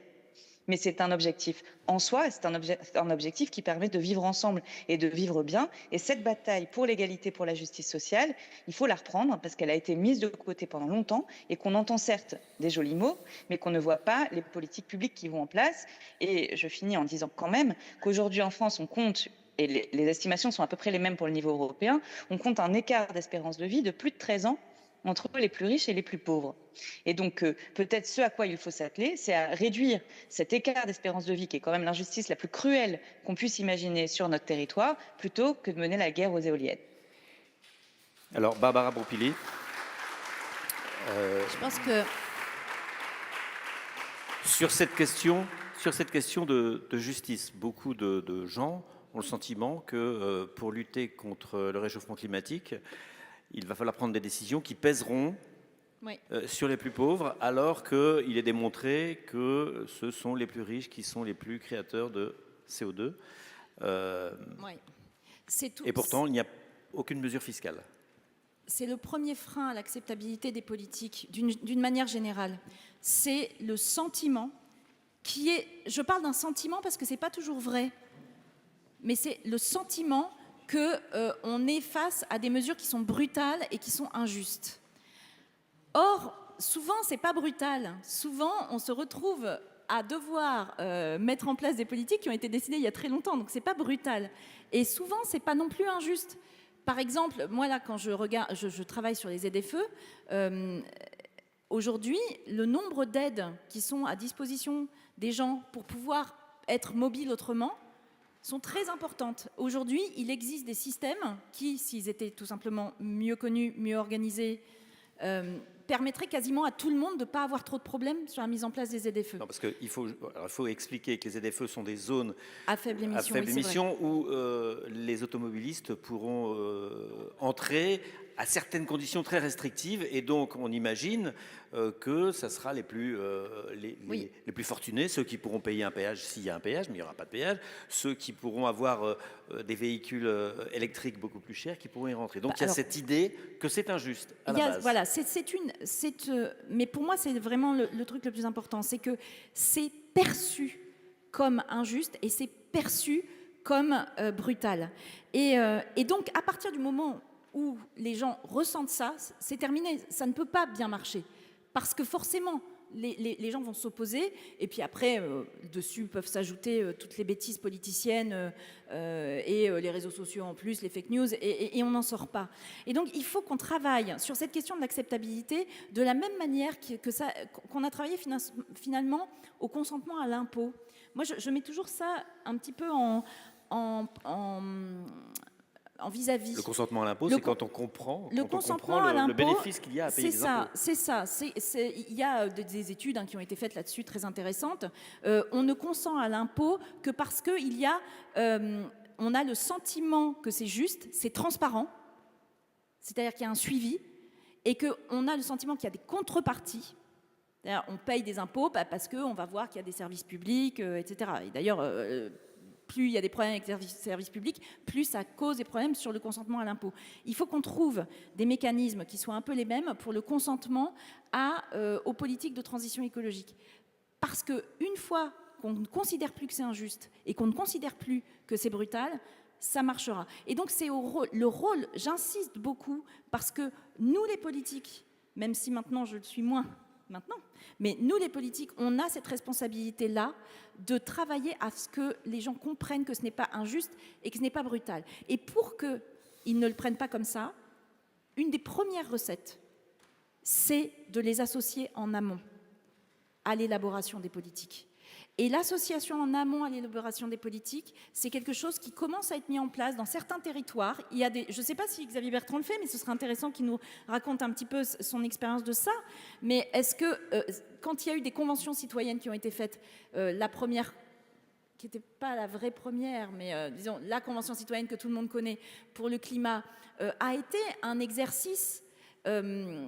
Mais c'est un objectif en soi, c'est un objectif qui permet de vivre ensemble et de vivre bien. Et cette bataille pour l'égalité, pour la justice sociale, il faut la reprendre parce qu'elle a été mise de côté pendant longtemps et qu'on entend certes des jolis mots, mais qu'on ne voit pas les politiques publiques qui vont en place. Et je finis en disant quand même qu'aujourd'hui en France, on compte, et les estimations sont à peu près les mêmes pour le niveau européen, on compte un écart d'espérance de vie de plus de 13 ans entre les plus riches et les plus pauvres. Et donc, peut-être ce à quoi il faut s'atteler, c'est à réduire cet écart d'espérance de vie qui est quand même l'injustice la plus cruelle qu'on puisse imaginer sur notre territoire, plutôt que de mener la guerre aux éoliennes. Alors, Barbara Pompili. Je pense que... Sur cette question de justice, beaucoup de gens ont le sentiment que pour lutter contre le réchauffement climatique, il va falloir prendre des décisions qui pèseront sur les plus pauvres, alors qu'il est démontré que ce sont les plus riches qui sont les plus créateurs de CO2. Et pourtant, il n'y a aucune mesure fiscale. C'est le premier frein à l'acceptabilité des politiques, d'une manière générale. C'est le sentiment qui est... Je parle d'un sentiment parce que ce n'est pas toujours vrai, mais c'est le sentiment qu'on est face à des mesures qui sont brutales et qui sont injustes. Or, souvent, c'est pas brutal. Souvent, on se retrouve à devoir mettre en place des politiques qui ont été décidées il y a très longtemps. Donc, c'est pas brutal. Et souvent, c'est pas non plus injuste. Par exemple, moi là, quand je travaille sur les ZFE, aujourd'hui, le nombre d'aides qui sont à disposition des gens pour pouvoir être mobiles autrement sont très importantes. Aujourd'hui, il existe des systèmes qui, s'ils étaient tout simplement mieux connus, mieux organisés, permettrait quasiment à tout le monde de ne pas avoir trop de problèmes sur la mise en place des ZFE. Non, parce qu'il faut expliquer que les ZFE sont des zones à faible émission, à faible émission où les automobilistes pourront entrer à certaines conditions très restrictives, et donc on imagine que ça sera les plus fortunés, ceux qui pourront payer un péage s'il y a un péage, mais il n'y aura pas de péage, ceux qui pourront avoir des véhicules électriques beaucoup plus chers, qui pourront y rentrer. Donc il y a cette idée que c'est injuste à la base. Voilà, mais pour moi c'est vraiment le truc le plus important, c'est que c'est perçu comme injuste et c'est perçu comme brutal. Et donc à partir du moment où les gens ressentent ça, c'est terminé. Ça ne peut pas bien marcher. Parce que forcément, les gens vont s'opposer. Et puis après, dessus peuvent s'ajouter toutes les bêtises politiciennes et les réseaux sociaux en plus, les fake news, et on n'en sort pas. Et donc, il faut qu'on travaille sur cette question de l'acceptabilité de la même manière qu'on a travaillé finalement au consentement à l'impôt. Moi, je mets toujours ça un petit peu en vis-à-vis. Le consentement à l'impôt, c'est quand on comprend, le bénéfice qu'il y a à payer des impôts. C'est ça. Il y a des études qui ont été faites là-dessus, très intéressantes. On ne consent à l'impôt que parce qu'il y a... on a le sentiment que c'est juste, c'est transparent, c'est-à-dire qu'il y a un suivi, et qu'on a le sentiment qu'il y a des contreparties. C'est-à-dire on paye des impôts parce qu'on va voir qu'il y a des services publics, etc. Et d'ailleurs... plus il y a des problèmes avec les services publics, plus ça cause des problèmes sur le consentement à l'impôt. Il faut qu'on trouve des mécanismes qui soient un peu les mêmes pour le consentement aux politiques de transition écologique. Parce qu'une fois qu'on ne considère plus que c'est injuste et qu'on ne considère plus que c'est brutal, ça marchera. Et donc c'est le rôle, j'insiste beaucoup, parce que nous les politiques, même si maintenant je le suis moins, mais nous les politiques, on a cette responsabilité-là de travailler à ce que les gens comprennent que ce n'est pas injuste et que ce n'est pas brutal. Et pour qu'ils ne le prennent pas comme ça, une des premières recettes, c'est de les associer en amont à l'élaboration des politiques. Et l'association en amont à l'élaboration des politiques, c'est quelque chose qui commence à être mis en place dans certains territoires. Je ne sais pas si Xavier Bertrand le fait, mais ce serait intéressant qu'il nous raconte un petit peu son expérience de ça. Mais est-ce que, quand il y a eu des conventions citoyennes qui ont été faites, la première, qui n'était pas la vraie première, mais disons la convention citoyenne que tout le monde connaît pour le climat, a été un exercice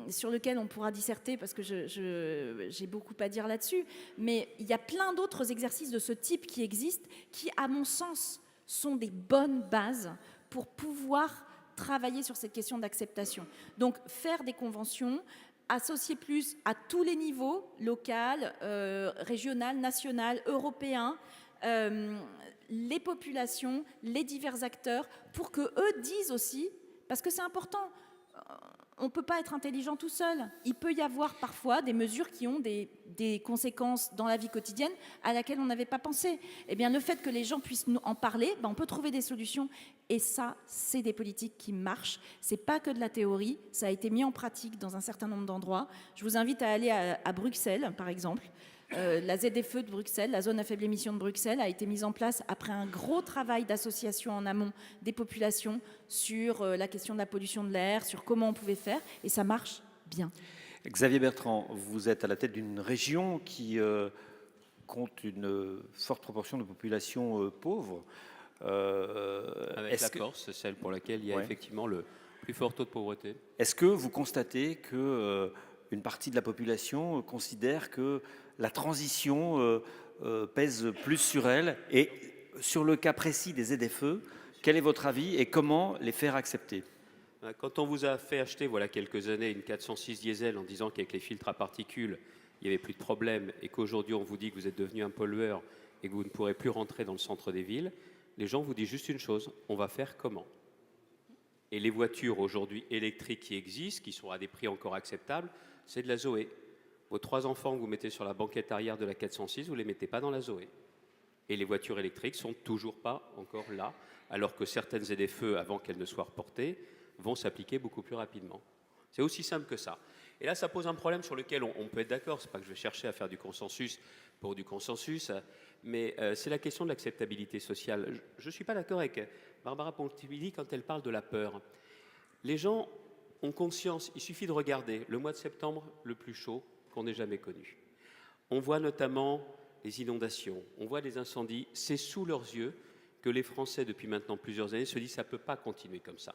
sur lequel on pourra disserter parce que j'ai beaucoup à dire là-dessus, mais il y a plein d'autres exercices de ce type qui existent, qui, à mon sens, sont des bonnes bases pour pouvoir travailler sur cette question d'acceptation. Donc, faire des conventions, associer plus à tous les niveaux, local, régional, national, européen, les populations, les divers acteurs, pour qu'eux disent aussi, parce que c'est important, on ne peut pas être intelligent tout seul. Il peut y avoir parfois des mesures qui ont des conséquences dans la vie quotidienne à laquelle on n'avait pas pensé. Eh bien, le fait que les gens puissent nous en parler, on peut trouver des solutions. Et ça, c'est des politiques qui marchent. Ce n'est pas que de la théorie. Ça a été mis en pratique dans un certain nombre d'endroits. Je vous invite à aller à Bruxelles, par exemple. La ZFE de Bruxelles, la zone à faible émission de Bruxelles, a été mise en place après un gros travail d'association en amont des populations sur la question de la pollution de l'air, sur comment on pouvait faire, et ça marche bien. Xavier Bertrand, vous êtes à la tête d'une région qui compte une forte proportion de population pauvre. Avec la Corse, c'est celle pour laquelle il y a effectivement le plus fort taux de pauvreté. Est-ce que vous constatez que une partie de la population considère que la transition pèse plus sur elle? Et sur le cas précis des ZFE, quel est votre avis et comment les faire accepter? Quand on vous a fait acheter, voilà quelques années, une 406 diesel en disant qu'avec les filtres à particules, il n'y avait plus de problème, et qu'aujourd'hui on vous dit que vous êtes devenu un pollueur et que vous ne pourrez plus rentrer dans le centre des villes, les gens vous disent juste une chose: on va faire comment? Et les voitures aujourd'hui électriques qui existent, qui sont à des prix encore acceptables, c'est de la Zoé. Vos 3 enfants que vous mettez sur la banquette arrière de la 406, vous ne les mettez pas dans la Zoé. Et les voitures électriques ne sont toujours pas encore là, alors que certaines ZFE, avant qu'elles ne soient reportées, vont s'appliquer beaucoup plus rapidement. C'est aussi simple que ça. Et là, ça pose un problème sur lequel on peut être d'accord. Ce n'est pas que je vais chercher à faire du consensus pour du consensus, mais c'est la question de l'acceptabilité sociale. Je ne suis pas d'accord avec Barbara Pontili quand elle parle de la peur. Les gens ont conscience, il suffit de regarder le mois de septembre le plus chaud qu'on ait jamais connu. On voit notamment les inondations, on voit les incendies, c'est sous leurs yeux que les Français, depuis maintenant plusieurs années, se disent ça ne peut pas continuer comme ça.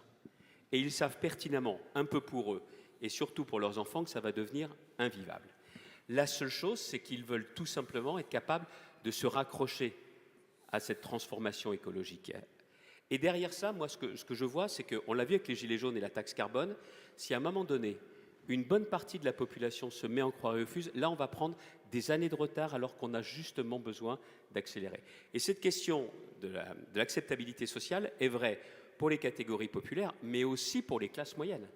Et ils savent pertinemment, un peu pour eux, et surtout pour leurs enfants, que ça va devenir invivable. La seule chose, c'est qu'ils veulent tout simplement être capables de se raccrocher à cette transformation écologique. Et derrière ça, moi, ce que je vois, c'est qu'on l'a vu avec les Gilets jaunes et la taxe carbone, si à un moment donné, une bonne partie de la population se met en croix et refuse, là, on va prendre des années de retard alors qu'on a justement besoin d'accélérer. Et cette question de l'acceptabilité sociale est vraie pour les catégories populaires, mais aussi pour les classes moyennes.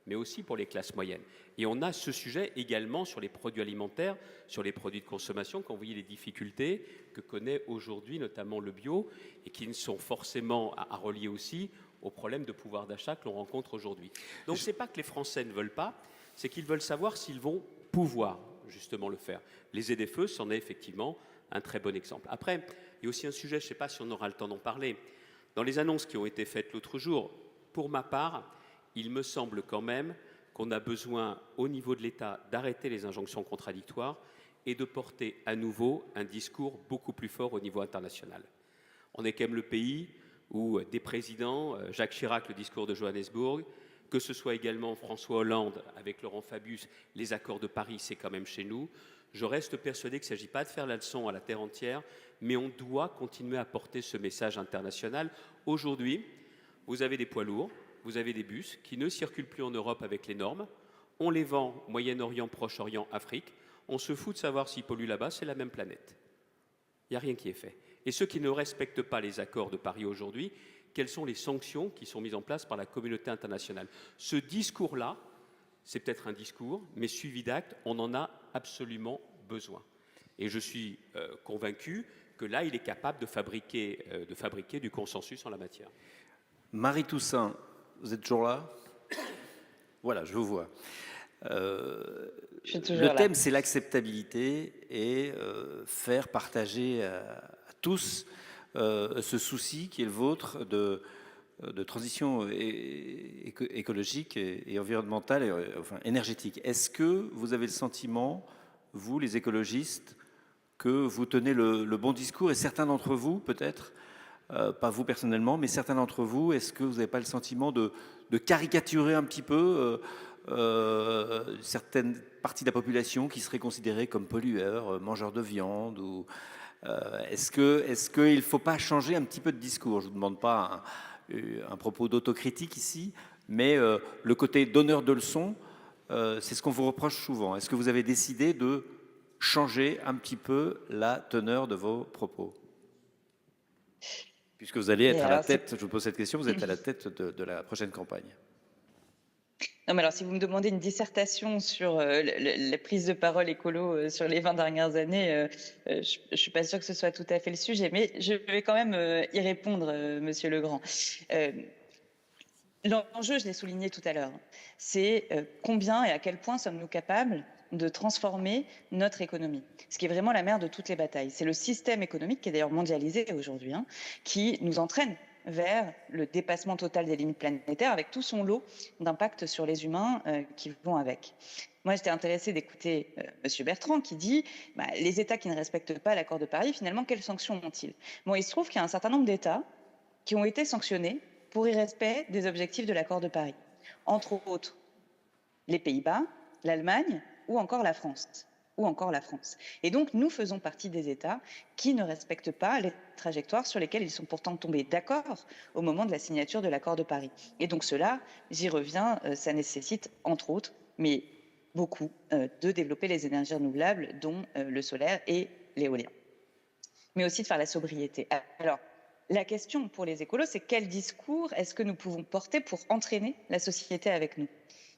Et on a ce sujet également sur les produits alimentaires, sur les produits de consommation, quand vous voyez les difficultés que connaît aujourd'hui notamment le bio, et qui ne sont forcément à relier aussi aux problèmes de pouvoir d'achat que l'on rencontre aujourd'hui. Donc ce n'est pas que les Français ne veulent pas, c'est qu'ils veulent savoir s'ils vont pouvoir justement le faire. Les ZFE, c'en est effectivement un très bon exemple. Après, il y a aussi un sujet, je ne sais pas si on aura le temps d'en parler, dans les annonces qui ont été faites l'autre jour, pour ma part, il me semble quand même qu'on a besoin, au niveau de l'État, d'arrêter les injonctions contradictoires et de porter à nouveau un discours beaucoup plus fort au niveau international. On est quand même le pays où des présidents, Jacques Chirac, le discours de Johannesburg, que ce soit également François Hollande avec Laurent Fabius, les accords de Paris, c'est quand même chez nous. Je reste persuadé qu'il ne s'agit pas de faire la leçon à la terre entière, mais on doit continuer à porter ce message international. Aujourd'hui, vous avez des poids lourds, vous avez des bus qui ne circulent plus en Europe avec les normes. On les vend Moyen-Orient, Proche-Orient, Afrique. On se fout de savoir s'ils polluent là-bas, c'est la même planète. Il n'y a rien qui est fait. Et ceux qui ne respectent pas les accords de Paris aujourd'hui, quelles sont les sanctions qui sont mises en place par la communauté internationale? Ce discours-là, c'est peut-être un discours, mais suivi d'actes, on en a absolument besoin. Et je suis convaincu que là, il est capable de fabriquer du consensus en la matière. Marie Toussaint, vous êtes toujours là? Voilà, je vous vois. Je suis toujours Le là. thème, c'est l'acceptabilité et faire partager à tous ce souci qui est le vôtre de transition écologique et environnementale, et, enfin énergétique. Est-ce que vous avez le sentiment, vous, les écologistes, que vous tenez le bon discours, et certains d'entre vous, peut-être, pas vous personnellement, mais certains d'entre vous, est-ce que vous n'avez pas le sentiment de caricaturer un petit peu certaines parties de la population qui seraient considérées comme pollueurs, mangeurs de viande ou, est-ce qu'il ne faut pas changer un petit peu de discours? Je ne vous demande pas un propos d'autocritique ici, mais le côté donneur de leçons, c'est ce qu'on vous reproche souvent. Est-ce que vous avez décidé de changer un petit peu la teneur de vos propos? Puisque vous allez être à la tête, je vous pose cette question, vous êtes à la tête de la prochaine campagne. Non, mais alors, si vous me demandez une dissertation sur la prise de parole écolo sur les 20 dernières années, je ne suis pas sûre que ce soit tout à fait le sujet, mais je vais quand même y répondre, Monsieur Legrand. L'enjeu, je l'ai souligné tout à l'heure, c'est combien et à quel point sommes-nous capables de transformer notre économie. Ce qui est vraiment la mère de toutes les batailles. C'est le système économique, qui est d'ailleurs mondialisé aujourd'hui, qui nous entraîne vers le dépassement total des limites planétaires, avec tout son lot d'impacts sur les humains qui vont avec. Moi, j'étais intéressée d'écouter M. Bertrand qui dit les États qui ne respectent pas l'accord de Paris, finalement, quelles sanctions ont-ils? Bon, il se trouve qu'il y a un certain nombre d'États qui ont été sanctionnés pour irrespect des objectifs de l'accord de Paris. Entre autres, les Pays-Bas, l'Allemagne ou encore la France. Et donc, nous faisons partie des États qui ne respectent pas les trajectoires sur lesquelles ils sont pourtant tombés d'accord au moment de la signature de l'accord de Paris. Et donc cela, j'y reviens, ça nécessite, entre autres, mais beaucoup, de développer les énergies renouvelables, dont le solaire et l'éolien. Mais aussi de faire la sobriété. Alors, la question pour les écolos, c'est quel discours est-ce que nous pouvons porter pour entraîner la société avec nous?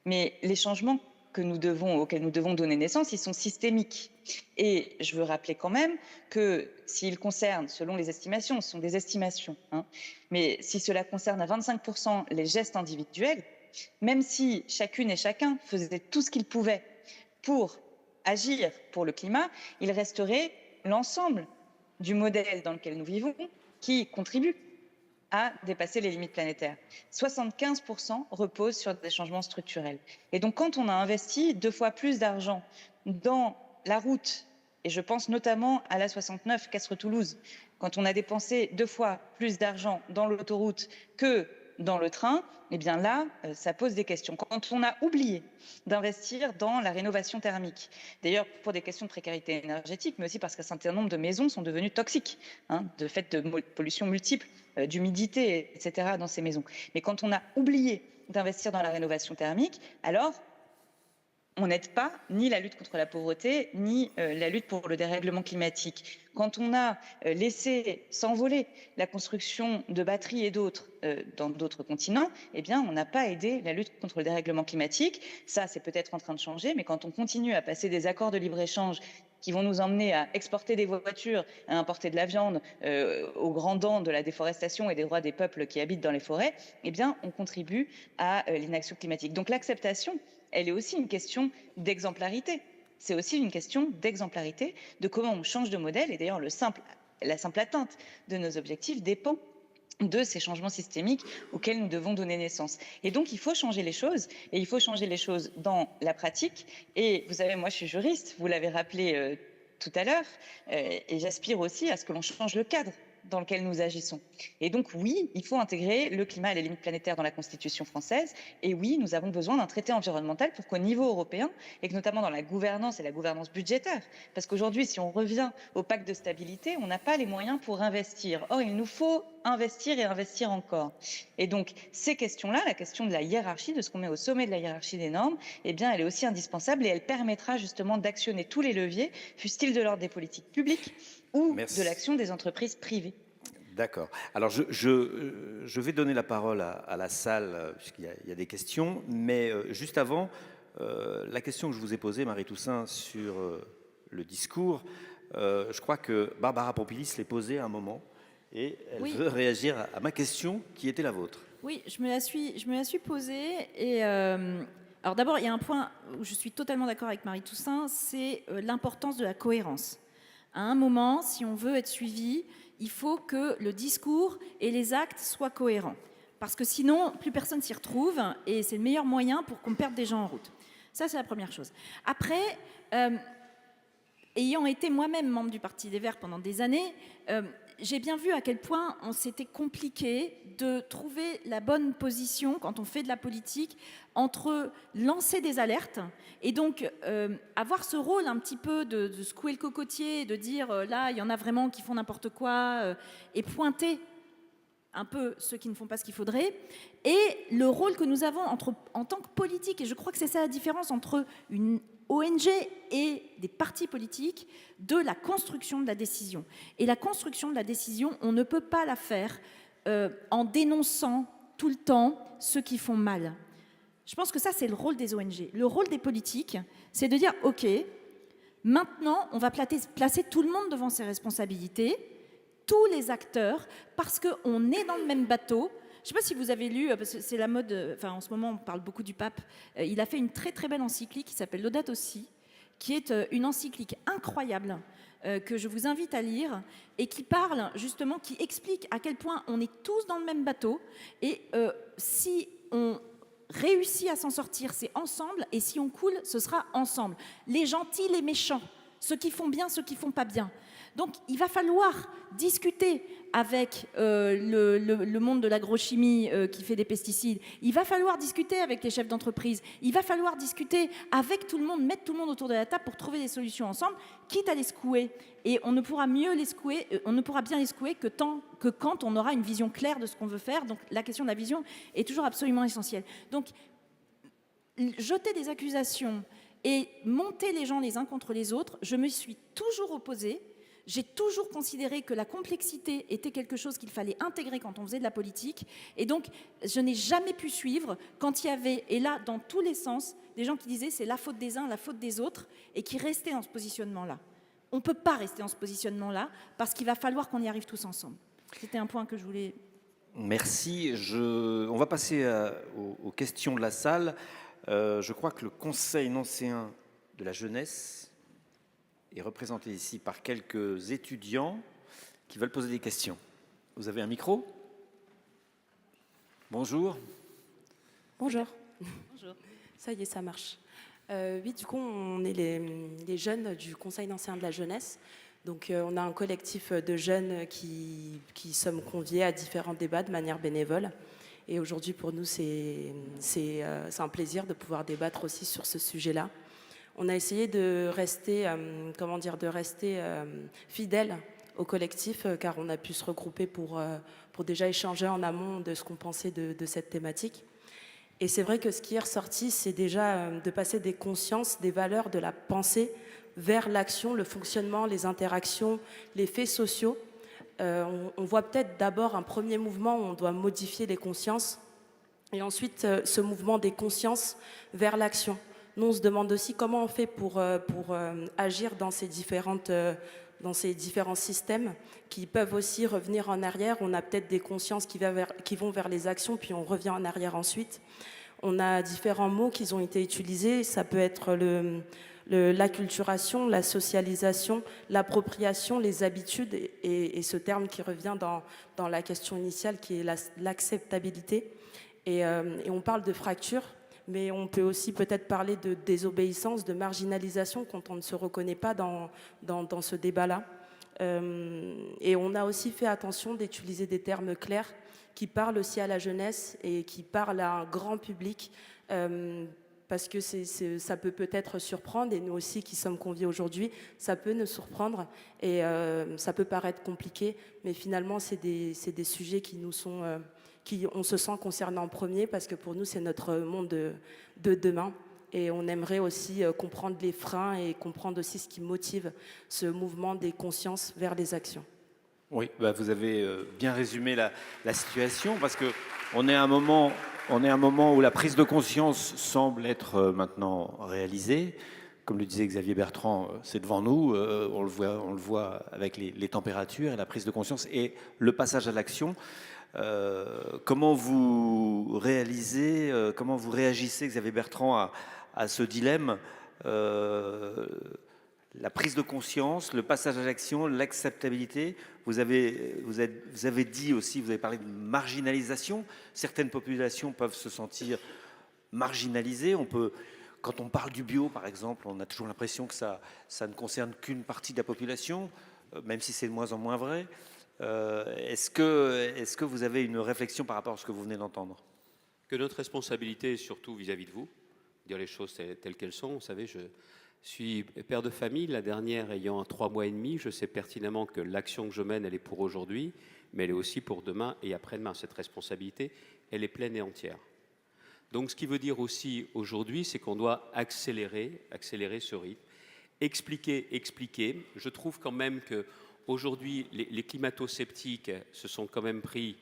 Mais les changements auxquels nous devons donner naissance, ils sont systémiques. Et je veux rappeler quand même que s'ils concernent, selon les estimations, ce sont des estimations, hein, mais si cela concerne à 25% les gestes individuels, même si chacune et chacun faisait tout ce qu'il pouvait pour agir pour le climat, il resterait l'ensemble du modèle dans lequel nous vivons qui contribue à dépasser les limites planétaires. 75% reposent sur des changements structurels. Et donc, quand on a investi 2 fois plus d'argent dans la route, et je pense notamment à la 69 Castres-Toulouse, quand on a dépensé 2 fois plus d'argent dans l'autoroute que dans le train, eh bien là, ça pose des questions. Quand on a oublié d'investir dans la rénovation thermique, d'ailleurs pour des questions de précarité énergétique, mais aussi parce qu'un certain nombre de maisons sont devenues toxiques, hein, de fait de pollution multiple, d'humidité, etc. dans ces maisons. Mais quand on a oublié d'investir dans la rénovation thermique, alors on n'aide pas ni la lutte contre la pauvreté, ni la lutte pour le dérèglement climatique. Quand on a laissé s'envoler la construction de batteries et d'autres dans d'autres continents, eh bien, on n'a pas aidé la lutte contre le dérèglement climatique. Ça, c'est peut-être en train de changer, mais quand on continue à passer des accords de libre-échange qui vont nous emmener à exporter des voitures, à importer de la viande aux grands dents de la déforestation et des droits des peuples qui habitent dans les forêts, eh bien, on contribue à l'inaction climatique. Donc l'acceptation, elle est aussi une question d'exemplarité. C'est aussi une question d'exemplarité, de comment on change de modèle. Et d'ailleurs, la simple atteinte de nos objectifs dépend de ces changements systémiques auxquels nous devons donner naissance. Et donc, il faut changer les choses, et il faut changer les choses dans la pratique. Et vous savez, moi, je suis juriste, vous l'avez rappelé tout à l'heure, et j'aspire aussi à ce que l'on change le cadre dans lequel nous agissons. Et donc oui, il faut intégrer le climat et les limites planétaires dans la Constitution française. Et oui, nous avons besoin d'un traité environnemental pour qu'au niveau européen, et que notamment dans la gouvernance et la gouvernance budgétaire, parce qu'aujourd'hui, si on revient au pacte de stabilité, on n'a pas les moyens pour investir. Or, il nous faut investir et investir encore. Et donc, ces questions-là, la question de la hiérarchie, de ce qu'on met au sommet de la hiérarchie des normes, eh bien, elle est aussi indispensable et elle permettra justement d'actionner tous les leviers, fussent-ils de l'ordre des politiques publiques ou de l'action des entreprises privées. D'accord. Alors, je vais donner la parole à la salle, puisqu'il y a des questions, mais juste avant, la question que je vous ai posée, Marie-Toussaint, sur le discours, je crois que Barbara Pompili l'ait posée à un moment, et elle veut réagir à ma question, qui était la vôtre. Oui, je me la suis posée, et alors d'abord, il y a un point où je suis totalement d'accord avec Marie-Toussaint, c'est l'importance de la cohérence. À un moment, si on veut être suivi, il faut que le discours et les actes soient cohérents. Parce que sinon, plus personne s'y retrouve et c'est le meilleur moyen pour qu'on perde des gens en route. Ça, c'est la première chose. Après, ayant été moi-même membre du Parti des Verts pendant des années, j'ai bien vu à quel point c'était compliqué de trouver la bonne position quand on fait de la politique entre lancer des alertes et donc avoir ce rôle un petit peu de secouer le cocotier, de dire là il y en a vraiment qui font n'importe quoi et pointer un peu ceux qui ne font pas ce qu'il faudrait, et le rôle que nous avons en tant que politique, et je crois que c'est ça la différence entre une ONG et des partis politiques, de la construction de la décision. Et la construction de la décision, on ne peut pas la faire en dénonçant tout le temps ceux qui font mal. Je pense que ça, c'est le rôle des ONG. Le rôle des politiques, c'est de dire, OK, maintenant, on va placer tout le monde devant ses responsabilités, tous les acteurs, parce qu'on est dans le même bateau. Je ne sais pas si vous avez lu, parce que c'est la mode, enfin en ce moment on parle beaucoup du pape, il a fait une très très belle encyclique qui s'appelle Laudato Si, qui est une encyclique incroyable que je vous invite à lire et qui parle justement, qui explique à quel point on est tous dans le même bateau et si on réussit à s'en sortir, c'est ensemble, et si on coule, ce sera ensemble. Les gentils, les méchants, ceux qui font bien, ceux qui font pas bien. Donc, il va falloir discuter avec le monde de l'agrochimie qui fait des pesticides. Il va falloir discuter avec les chefs d'entreprise. Il va falloir discuter avec tout le monde, mettre tout le monde autour de la table pour trouver des solutions ensemble, quitte à les secouer. Et on ne pourra mieux les secouer, on ne pourra bien les secouer que quand on aura une vision claire de ce qu'on veut faire. Donc, la question de la vision est toujours absolument essentielle. Donc, jeter des accusations et monter les gens les uns contre les autres, je me suis toujours opposée. J'ai toujours considéré que la complexité était quelque chose qu'il fallait intégrer quand on faisait de la politique. Et donc, je n'ai jamais pu suivre quand il y avait, et là, dans tous les sens, des gens qui disaient c'est la faute des uns, la faute des autres, et qui restaient dans ce positionnement-là. On ne peut pas rester dans ce positionnement-là parce qu'il va falloir qu'on y arrive tous ensemble. C'était un point que je voulais... Merci. On va passer aux questions de la salle. Je crois que le Conseil nancéen de la jeunesse est représenté ici par quelques étudiants qui veulent poser des questions. Vous avez un micro ? Bonjour. Bonjour. Bonjour. Ça y est, ça marche. Oui, du coup, on est les jeunes du Conseil nancéen de la jeunesse. Donc, on a un collectif de jeunes qui sommes conviés à différents débats de manière bénévole. Et aujourd'hui, pour nous, c'est un plaisir de pouvoir débattre aussi sur ce sujet-là. On a essayé de rester, fidèle au collectif, car on a pu se regrouper pour déjà échanger en amont de ce qu'on pensait de cette thématique. Et c'est vrai que ce qui est ressorti, c'est déjà de passer des consciences, des valeurs, de la pensée vers l'action, le fonctionnement, les interactions, les faits sociaux. On voit peut-être d'abord un premier mouvement où on doit modifier les consciences, et ensuite ce mouvement des consciences vers l'action. Nous, on se demande aussi comment on fait pour agir dans ces différents systèmes qui peuvent aussi revenir en arrière. On a peut-être des consciences qui vont vers les actions, puis on revient en arrière ensuite. On a différents mots qui ont été utilisés. Ça peut être l'acculturation, la socialisation, l'appropriation, les habitudes, et ce terme qui revient dans la question initiale, qui est l'acceptabilité. Et on parle de fracture, mais on peut aussi peut-être parler de désobéissance, de marginalisation quand on ne se reconnaît pas dans ce débat-là. Et on a aussi fait attention d'utiliser des termes clairs qui parlent aussi à la jeunesse et qui parlent à un grand public, parce que ça peut peut-être surprendre, et nous aussi qui sommes conviés aujourd'hui, ça peut nous surprendre, et ça peut paraître compliqué, mais finalement c'est des sujets qui nous sont... on se sent concerné en premier, parce que pour nous, c'est notre monde de demain. Et on aimerait aussi comprendre les freins et comprendre aussi ce qui motive ce mouvement des consciences vers les actions. Oui, vous avez bien résumé la situation, parce qu'on est à un moment où la prise de conscience semble être maintenant réalisée. Comme le disait Xavier Bertrand, c'est devant nous, on le voit avec les températures et la prise de conscience et le passage à l'action. Comment vous réagissez, Xavier Bertrand, à ce dilemme, la prise de conscience, le passage à l'action, l'acceptabilité. Vous avez dit aussi, vous avez parlé de marginalisation. Certaines populations peuvent se sentir marginalisées. Quand on parle du bio, par exemple, on a toujours l'impression que ça ne concerne qu'une partie de la population, même si c'est de moins en moins vrai. Est-ce que vous avez une réflexion par rapport à ce que vous venez d'entendre ? Que notre responsabilité est surtout vis-à-vis de vous, dire les choses telles qu'elles sont. Vous savez, je suis père de famille, la dernière ayant 3 mois et demi. Je sais pertinemment que l'action que je mène, elle est pour aujourd'hui, mais elle est aussi pour demain et après-demain. Cette responsabilité, elle est pleine et entière. Donc ce qui veut dire aussi aujourd'hui, c'est qu'on doit accélérer ce rythme, expliquer. Je trouve quand même que aujourd'hui, les climato-sceptiques se sont quand même pris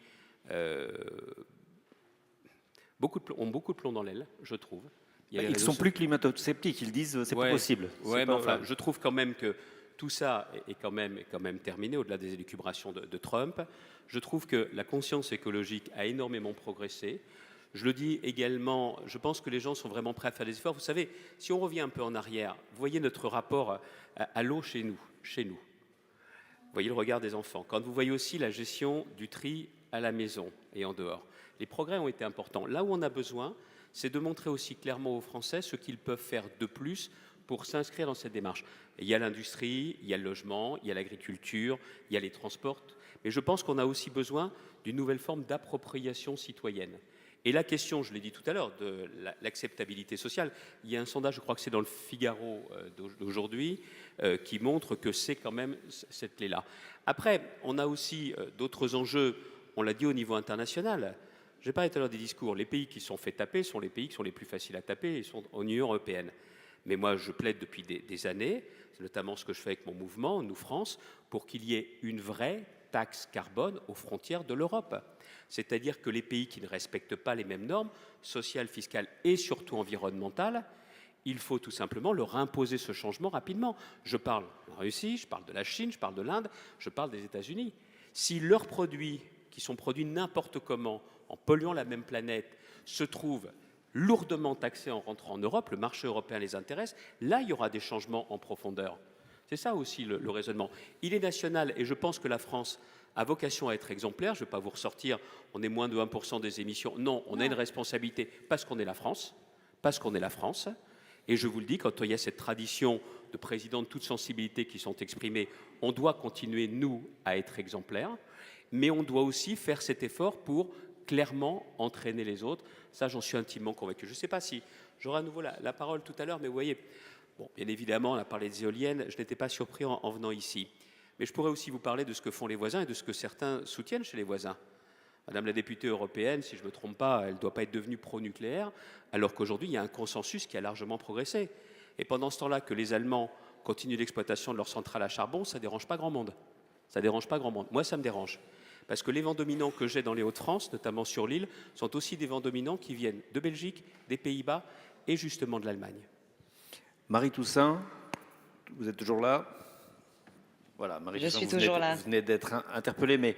ont beaucoup de plomb dans l'aile, je trouve. Ils ne sont plus climato-sceptiques, ils disent c'est pas possible. Ouais, mais enfin, je trouve quand même que tout ça est quand même terminé, au-delà des élucubrations de Trump. Je trouve que la conscience écologique a énormément progressé. Je le dis également, je pense que les gens sont vraiment prêts à faire des efforts. Vous savez, si on revient un peu en arrière, vous voyez notre rapport à l'eau chez nous. Vous voyez le regard des enfants. Quand vous voyez aussi la gestion du tri à la maison et en dehors, les progrès ont été importants. Là où on a besoin, c'est de montrer aussi clairement aux Français ce qu'ils peuvent faire de plus pour s'inscrire dans cette démarche. Et il y a l'industrie, il y a le logement, il y a l'agriculture, il y a les transports. Mais je pense qu'on a aussi besoin d'une nouvelle forme d'appropriation citoyenne. Et la question, je l'ai dit tout à l'heure, de l'acceptabilité sociale, il y a un sondage, je crois que c'est dans le Figaro d'aujourd'hui, qui montre que c'est quand même cette clé-là. Après, on a aussi d'autres enjeux, on l'a dit au niveau international. J'ai parlé tout à l'heure des discours. Les pays qui sont fait taper sont les pays qui sont les plus faciles à taper et sont en Union européenne. Mais moi, je plaide depuis des années, c'est notamment ce que je fais avec mon mouvement, Nous France, pour qu'il y ait une vraie taxe carbone aux frontières de l'Europe. C'est-à-dire que les pays qui ne respectent pas les mêmes normes sociales, fiscales et surtout environnementales, il faut tout simplement leur imposer ce changement rapidement. Je parle de la Russie, je parle de la Chine, je parle de l'Inde, je parle des États-Unis. Si leurs produits, qui sont produits n'importe comment, en polluant la même planète, se trouvent lourdement taxés en rentrant en Europe, le marché européen les intéresse, là il y aura des changements en profondeur. C'est ça aussi le raisonnement. Il est national et je pense que la France a vocation à être exemplaire. Je ne vais pas vous ressortir, on est moins de 1% des émissions. Non, on a une responsabilité parce qu'on est la France, parce qu'on est la France. Et je vous le dis, quand il y a cette tradition de présidents de toute sensibilité qui sont exprimés, on doit continuer, nous, à être exemplaires, mais on doit aussi faire cet effort pour clairement entraîner les autres. Ça, j'en suis intimement convaincu. Je ne sais pas si j'aurai à nouveau la parole tout à l'heure, mais vous voyez, bon, bien évidemment, on a parlé des éoliennes, je n'étais pas surpris en venant ici. Mais je pourrais aussi vous parler de ce que font les voisins et de ce que certains soutiennent chez les voisins. Madame la députée européenne, si je ne me trompe pas, elle ne doit pas être devenue pro-nucléaire, alors qu'aujourd'hui, il y a un consensus qui a largement progressé. Et pendant ce temps-là, que les Allemands continuent l'exploitation de leurs centrales à charbon, ça ne dérange pas grand monde. Ça ne dérange pas grand monde. Moi, ça me dérange. Parce que les vents dominants que j'ai dans les Hauts-de-France, notamment sur l'île, sont aussi des vents dominants qui viennent de Belgique, des Pays-Bas et justement de l'Allemagne. Marie Toussaint, vous êtes toujours là? Voilà, Marie Je Toussaint, suis toujours là. Vous venez d'être interpellée, mais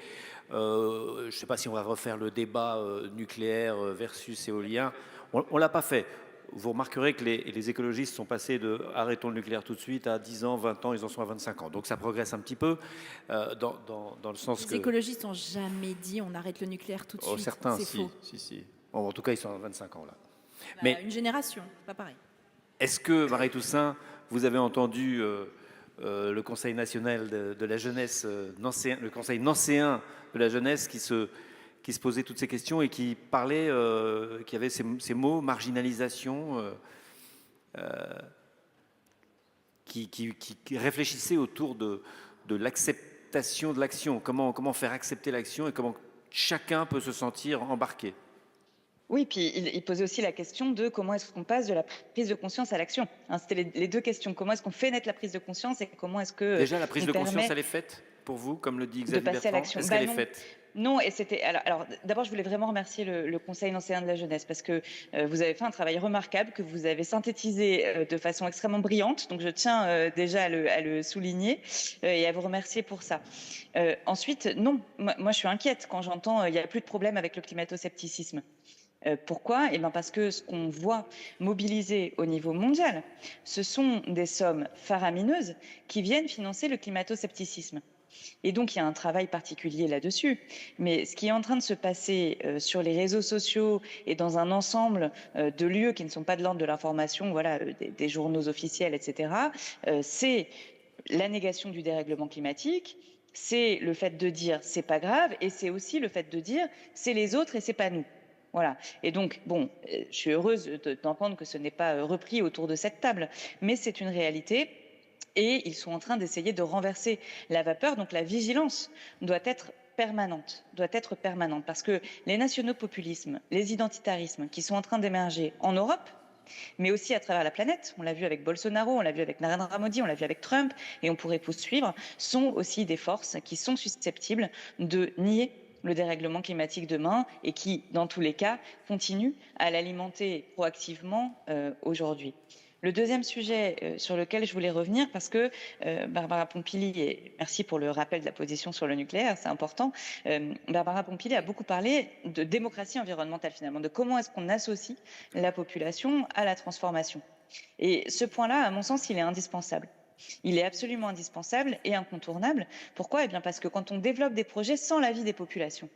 je ne sais pas si on va refaire le débat nucléaire versus éolien. On ne l'a pas fait. Vous remarquerez que les écologistes sont passés de « arrêtons le nucléaire tout de suite » à 10 ans, 20 ans, ils en sont à 25 ans. Donc ça progresse un petit peu dans le sens que... Les écologistes n'ont jamais dit on arrête le nucléaire tout de suite. Certains, c'est faux. si. Bon, en tout cas, ils sont à 25 ans là. Mais une génération, pas pareil. Est-ce que, Marie Toussaint, vous avez entendu le Conseil national de la jeunesse, le Conseil nancéen de la jeunesse qui se posait toutes ces questions et qui parlait, qui avait ces mots, marginalisation, qui réfléchissait autour de l'acceptation de l'action, comment faire accepter l'action et comment chacun peut se sentir embarqué. Oui, puis il posait aussi la question de comment est-ce qu'on passe de la prise de conscience à l'action. C'était les deux questions. Comment est-ce qu'on fait naître la prise de conscience et comment est-ce que... Déjà, la prise de conscience, elle est faite pour vous, comme le dit Xavier Bertrand? Est-ce qu'elle est faite? Non, et c'était... Alors d'abord, je voulais vraiment remercier le Conseil nancéen de la jeunesse parce que vous avez fait un travail remarquable, que vous avez synthétisé de façon extrêmement brillante. Donc, je tiens déjà à le souligner et à vous remercier pour ça. Ensuite, non, moi, je suis inquiète quand j'entends il n'y a plus de problème avec le climato-scepticisme. Pourquoi? Eh bien parce que ce qu'on voit mobiliser au niveau mondial, ce sont des sommes faramineuses qui viennent financer le climato-scepticisme. Et donc, il y a un travail particulier là-dessus. Mais ce qui est en train de se passer sur les réseaux sociaux et dans un ensemble de lieux qui ne sont pas de l'ordre de l'information, voilà, des journaux officiels, etc., c'est la négation du dérèglement climatique, c'est le fait de dire c'est pas grave, et c'est aussi le fait de dire c'est les autres et c'est pas nous. Voilà. Et donc, bon, je suis heureuse d'entendre que ce n'est pas repris autour de cette table, mais c'est une réalité. Et ils sont en train d'essayer de renverser la vapeur. Donc, la vigilance doit être permanente, parce que les nationaux-populismes, les identitarismes qui sont en train d'émerger en Europe, mais aussi à travers la planète, on l'a vu avec Bolsonaro, on l'a vu avec Narendra Modi, on l'a vu avec Trump, et on pourrait poursuivre, sont aussi des forces qui sont susceptibles de nier le dérèglement climatique demain et qui, dans tous les cas, continuent à l'alimenter proactivement aujourd'hui. Le deuxième sujet sur lequel je voulais revenir, parce que Barbara Pompili, et merci pour le rappel de la position sur le nucléaire, c'est important, Barbara Pompili a beaucoup parlé de démocratie environnementale finalement, de comment est-ce qu'on associe la population à la transformation. Et ce point-là, à mon sens, il est indispensable. Il est absolument indispensable et incontournable. Pourquoi? Eh bien parce que quand on développe des projets sans l'avis des populations,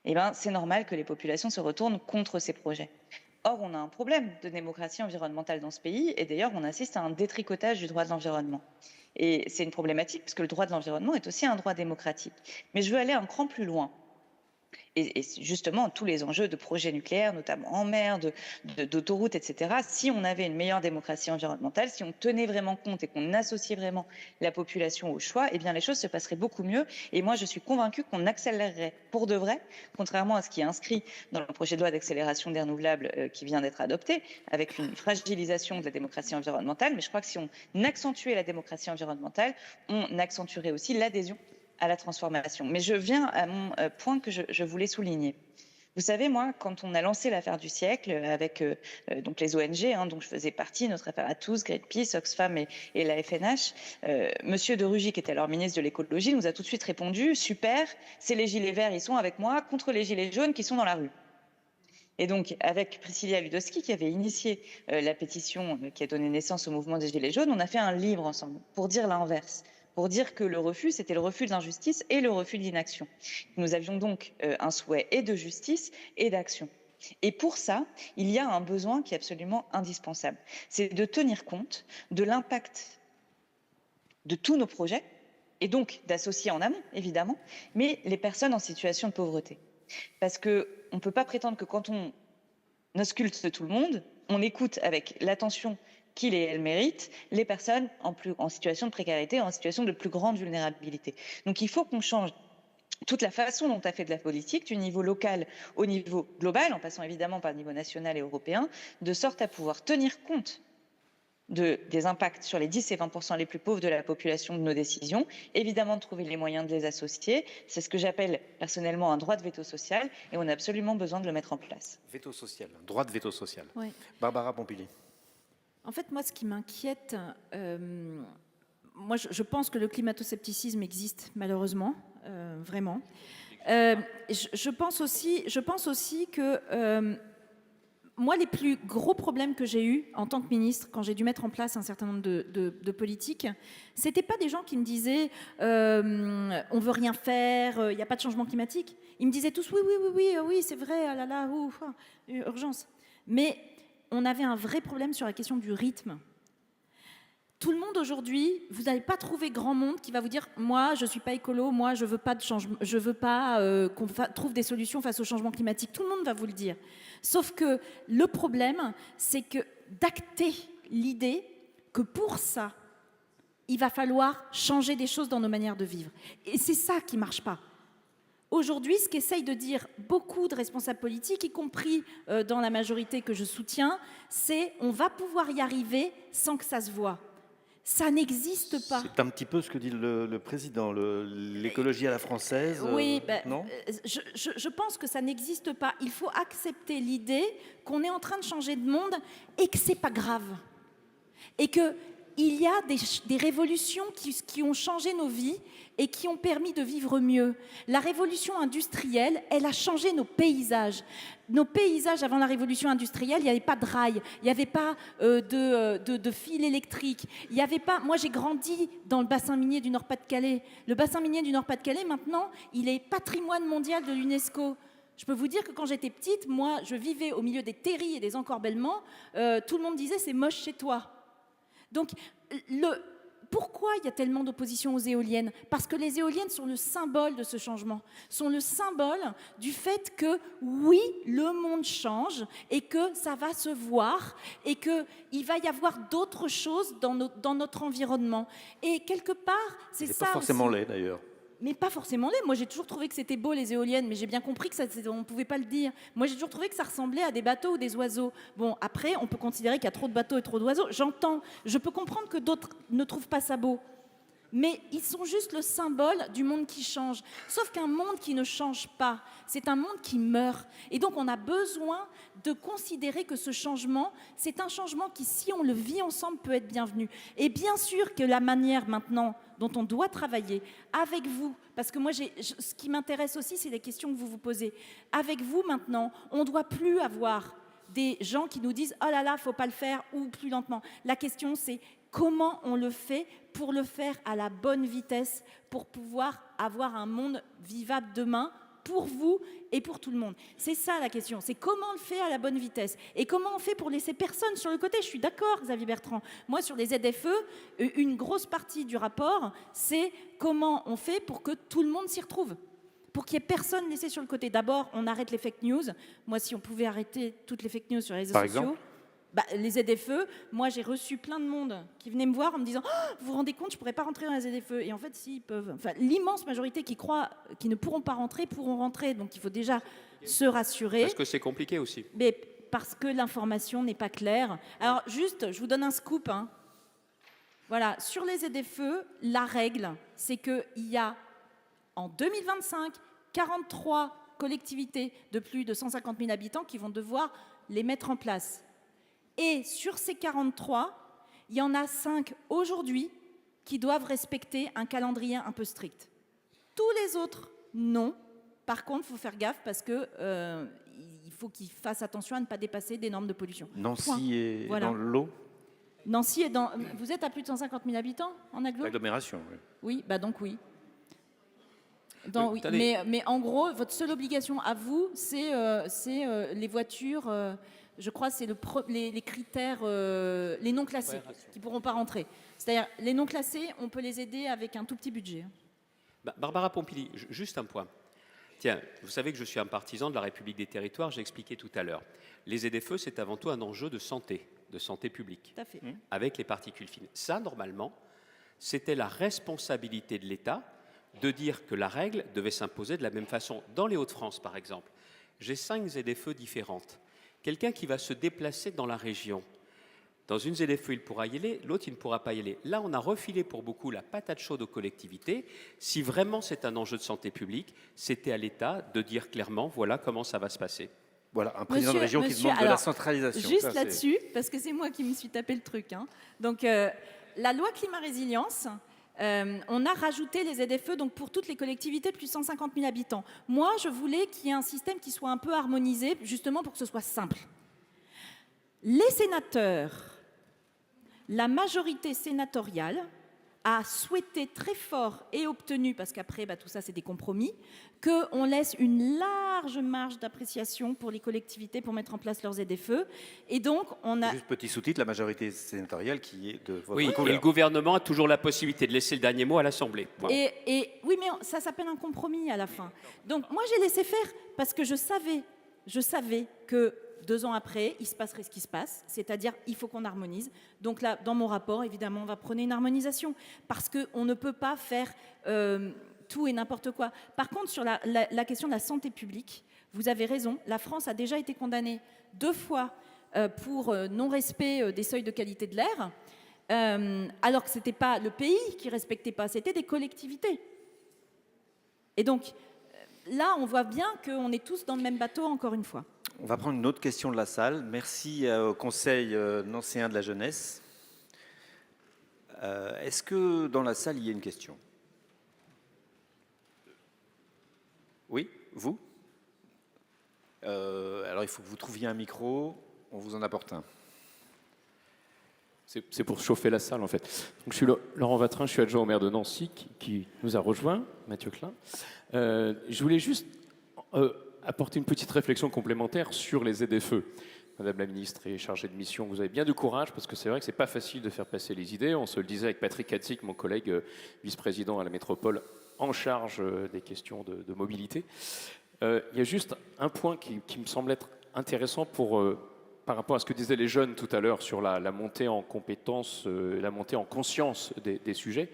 eh bien c'est normal que les populations se retournent contre ces projets. Or, on a un problème de démocratie environnementale dans ce pays et d'ailleurs, on assiste à un détricotage du droit de l'environnement. Et c'est une problématique parce que le droit de l'environnement est aussi un droit démocratique. Mais je veux aller un cran plus loin. et justement tous les enjeux de projets nucléaires, notamment en mer, d'autoroutes, etc. Si on avait une meilleure démocratie environnementale, si on tenait vraiment compte et qu'on associait vraiment la population au choix, eh bien les choses se passeraient beaucoup mieux. Et moi, je suis convaincue qu'on accélérerait pour de vrai, contrairement à ce qui est inscrit dans le projet de loi d'accélération des renouvelables qui vient d'être adopté, avec une fragilisation de la démocratie environnementale. Mais je crois que si on accentuait la démocratie environnementale, on accentuerait aussi l'adhésion à la transformation. Mais je viens à mon point que je voulais souligner. Vous savez, moi, quand on a lancé l'affaire du siècle avec donc les ONG, dont je faisais partie, notre affaire à tous, Greenpeace, Oxfam et la FNH, Monsieur de Rugy, qui était alors ministre de l'écologie, nous a tout de suite répondu « Super, c'est les gilets verts, ils sont avec moi, contre les gilets jaunes qui sont dans la rue ». Et donc, avec Priscilla Ludowski, qui avait initié la pétition qui a donné naissance au mouvement des Gilets jaunes, on a fait un livre ensemble pour dire l'inverse, pour dire que le refus, c'était le refus de l'injustice et le refus de l'inaction. Nous avions donc un souhait et de justice et d'action. Et pour ça, il y a un besoin qui est absolument indispensable. C'est de tenir compte de l'impact de tous nos projets, et donc d'associer en amont, évidemment, mais les personnes en situation de pauvreté. Parce qu'on ne peut pas prétendre que quand on ausculte tout le monde, on écoute avec l'attention qu'il et elle méritent les personnes en situation de précarité, en situation de plus grande vulnérabilité. Donc il faut qu'on change toute la façon dont on a fait de la politique, du niveau local au niveau global, en passant évidemment par le niveau national et européen, de sorte à pouvoir tenir compte des impacts sur les 10 et 20% les plus pauvres de la population de nos décisions, évidemment de trouver les moyens de les associer. C'est ce que j'appelle personnellement un droit de veto social et on a absolument besoin de le mettre en place. Veto social, droit de veto social. Ouais. Barbara Pompili. En fait, moi, ce qui m'inquiète, moi, je pense que le climato-scepticisme existe, malheureusement, vraiment. Je pense aussi que moi, les plus gros problèmes que j'ai eus en tant que ministre, quand j'ai dû mettre en place un certain nombre de politiques, c'était pas des gens qui me disaient on veut rien faire, il n'y a pas de changement climatique. Ils me disaient tous oui, c'est vrai, ah là là, ouf, urgence. Mais on avait un vrai problème sur la question du rythme. Tout le monde aujourd'hui, vous n'allez pas trouver grand monde qui va vous dire moi je suis pas écolo, moi je veux pas de changement, je veux pas qu'on trouve des solutions face au changement climatique. Tout le monde va vous le dire. Sauf que le problème, c'est que d'acter l'idée que pour ça, il va falloir changer des choses dans nos manières de vivre. Et c'est ça qui marche pas. Aujourd'hui, ce qu'essayent de dire beaucoup de responsables politiques, y compris dans la majorité que je soutiens, c'est on va pouvoir y arriver sans que ça se voie. Ça n'existe pas. C'est un petit peu ce que dit le président, l'écologie à la française. Oui, non je pense que ça n'existe pas. Il faut accepter l'idée qu'on est en train de changer de monde et que c'est pas grave. Et qu'il y a des révolutions qui ont changé nos vies et qui ont permis de vivre mieux. La révolution industrielle, elle a changé nos paysages. Nos paysages avant la révolution industrielle, il n'y avait pas de rails, il n'y avait pas de fils électriques, il n'y avait pas... Moi, j'ai grandi dans le bassin minier du Nord-Pas-de-Calais. Le bassin minier du Nord-Pas-de-Calais, maintenant, il est patrimoine mondial de l'UNESCO. Je peux vous dire que quand j'étais petite, moi, je vivais au milieu des terris et des encorbellements. Tout le monde disait « c'est moche chez toi ». Donc, pourquoi il y a tellement d'opposition aux éoliennes? Parce que les éoliennes sont le symbole de ce changement, sont le symbole du fait que, oui, le monde change et que ça va se voir et qu'il va y avoir d'autres choses dans notre environnement. Et quelque part, c'est ça pas forcément aussi. laid, d'ailleurs. Mais pas forcément laid. Moi, j'ai toujours trouvé que c'était beau, les éoliennes, mais j'ai bien compris qu'on ne pouvait pas le dire. Moi, j'ai toujours trouvé que ça ressemblait à des bateaux ou des oiseaux. Bon, après, on peut considérer qu'il y a trop de bateaux et trop d'oiseaux. J'entends. Je peux comprendre que d'autres ne trouvent pas ça beau. Mais ils sont juste le symbole du monde qui change. Sauf qu'un monde qui ne change pas, c'est un monde qui meurt. Et donc, on a besoin de considérer que ce changement, c'est un changement qui, si on le vit ensemble, peut être bienvenu. Et bien sûr que la manière maintenant dont on doit travailler avec vous, parce que moi, ce qui m'intéresse aussi, c'est les questions que vous vous posez. Avec vous maintenant, on ne doit plus avoir des gens qui nous disent « Oh là là, il ne faut pas le faire » ou plus lentement. La question, c'est comment on le fait pour le faire à la bonne vitesse, pour pouvoir avoir un monde vivable demain, pour vous et pour tout le monde. C'est ça la question, c'est comment on le fait à la bonne vitesse. Et comment on fait pour laisser personne sur le côté. Je suis d'accord, Xavier Bertrand. Moi, sur les ZFE, une grosse partie du rapport, c'est comment on fait pour que tout le monde s'y retrouve. pour qu'il n'y ait personne laissé sur le côté. D'abord, on arrête les fake news. Moi, si on pouvait arrêter toutes les fake news sur les réseaux Par sociaux... exemple les ZFE, moi j'ai reçu plein de monde qui venait me voir en me disant oh, vous vous rendez compte, je ne pourrais pas rentrer dans les ZFE. Et en fait, si, ils peuvent. Enfin, l'immense majorité qui croient qu'ils ne pourront pas rentrer pourront rentrer. Donc il faut déjà se rassurer. Parce que c'est compliqué aussi. Mais parce que l'information n'est pas claire. Alors juste, je vous donne un scoop. Hein. Voilà, sur les ZFE, la règle, c'est qu'il y a en 2025 43 collectivités de plus de 150 000 habitants qui vont devoir les mettre en place. Et sur ces 43, il y en a 5 aujourd'hui qui doivent respecter un calendrier un peu strict. Tous les autres, non. Par contre, il faut faire gaffe parce que il faut qu'ils fassent attention à ne pas dépasser des normes de pollution. Nancy Point. est Voilà. dans le lot. Nancy est dans... Vous êtes à plus de 150 000 habitants en aglo? L'agglomération, oui. Oui, bah donc oui. Oui. Attendez. Mais en gros, votre seule obligation à vous, c'est les voitures... je crois que c'est les critères, les non classés, qui ne pourront pas rentrer. C'est-à-dire, les non classés, on peut les aider avec un tout petit budget. Barbara Pompili, juste un point. Tiens, vous savez que je suis un partisan de la République des territoires, j'ai expliqué tout à l'heure. Les ZFE, c'est avant tout un enjeu de santé publique, Tout à fait. avec les particules fines. Ça, normalement, c'était la responsabilité de l'État de dire que la règle devait s'imposer de la même façon. Dans les Hauts-de-France, par exemple, j'ai 5 ZFE différentes. Quelqu'un qui va se déplacer dans la région, dans une ZFE, il pourra y aller, l'autre, il ne pourra pas y aller. Là, on a refilé pour beaucoup la patate chaude aux collectivités. Si vraiment c'est un enjeu de santé publique, c'était à l'État de dire clairement, voilà comment ça va se passer. Voilà, un président de région qui demande de la centralisation. Juste Ça, là-dessus, parce que c'est moi qui me suis tapé le truc. Hein. Donc, la loi climat-résilience, on a rajouté les ZFE donc pour toutes les collectivités de plus de 150 000 habitants. Moi, je voulais qu'il y ait un système qui soit un peu harmonisé, justement pour que ce soit simple. Les sénateurs, la majorité sénatoriale a souhaité très fort et obtenu, parce qu'après, tout ça, c'est des compromis, qu'on laisse une large marge d'appréciation pour les collectivités pour mettre en place leurs ZFE. Et donc, on a... Juste petit sous-titre, la majorité sénatoriale qui est de votre Oui, et couleur. le gouvernement a toujours la possibilité de laisser le dernier mot à l'Assemblée. Point. Oui, mais ça s'appelle un compromis à la fin. Donc, moi, j'ai laissé faire parce que je savais que 2 ans après, il se passerait ce qui se passe, c'est-à-dire il faut qu'on harmonise. Donc là, dans mon rapport, évidemment, on va prôner une harmonisation parce qu'on ne peut pas faire tout et n'importe quoi. Par contre, sur la question de la santé publique, vous avez raison, la France a déjà été condamnée 2 fois pour non-respect des seuils de qualité de l'air, alors que ce n'était pas le pays qui ne respectait pas, c'était des collectivités. Et donc, là, on voit bien qu'on est tous dans le même bateau, encore une fois. On va prendre une autre question de la salle. Merci au Conseil nancéen de la jeunesse. Est-ce que dans la salle, il y a une question? Oui, vous? Alors, il faut que vous trouviez un micro. On vous en apporte un. C'est pour chauffer la salle, en fait. Donc, je suis Laurent Vatrin, je suis adjoint au maire de Nancy, qui nous a rejoint, Mathieu Klein. Je voulais juste apporter une petite réflexion complémentaire sur les ZFE. Madame la ministre est chargée de mission, vous avez bien du courage, parce que c'est vrai que c'est pas facile de faire passer les idées. On se le disait avec Patrick Katsik, mon collègue vice-président à la métropole, en charge des questions de mobilité. Il y a juste un point qui me semble être intéressant par rapport à ce que disaient les jeunes tout à l'heure sur la montée en compétences, la montée en conscience des sujets.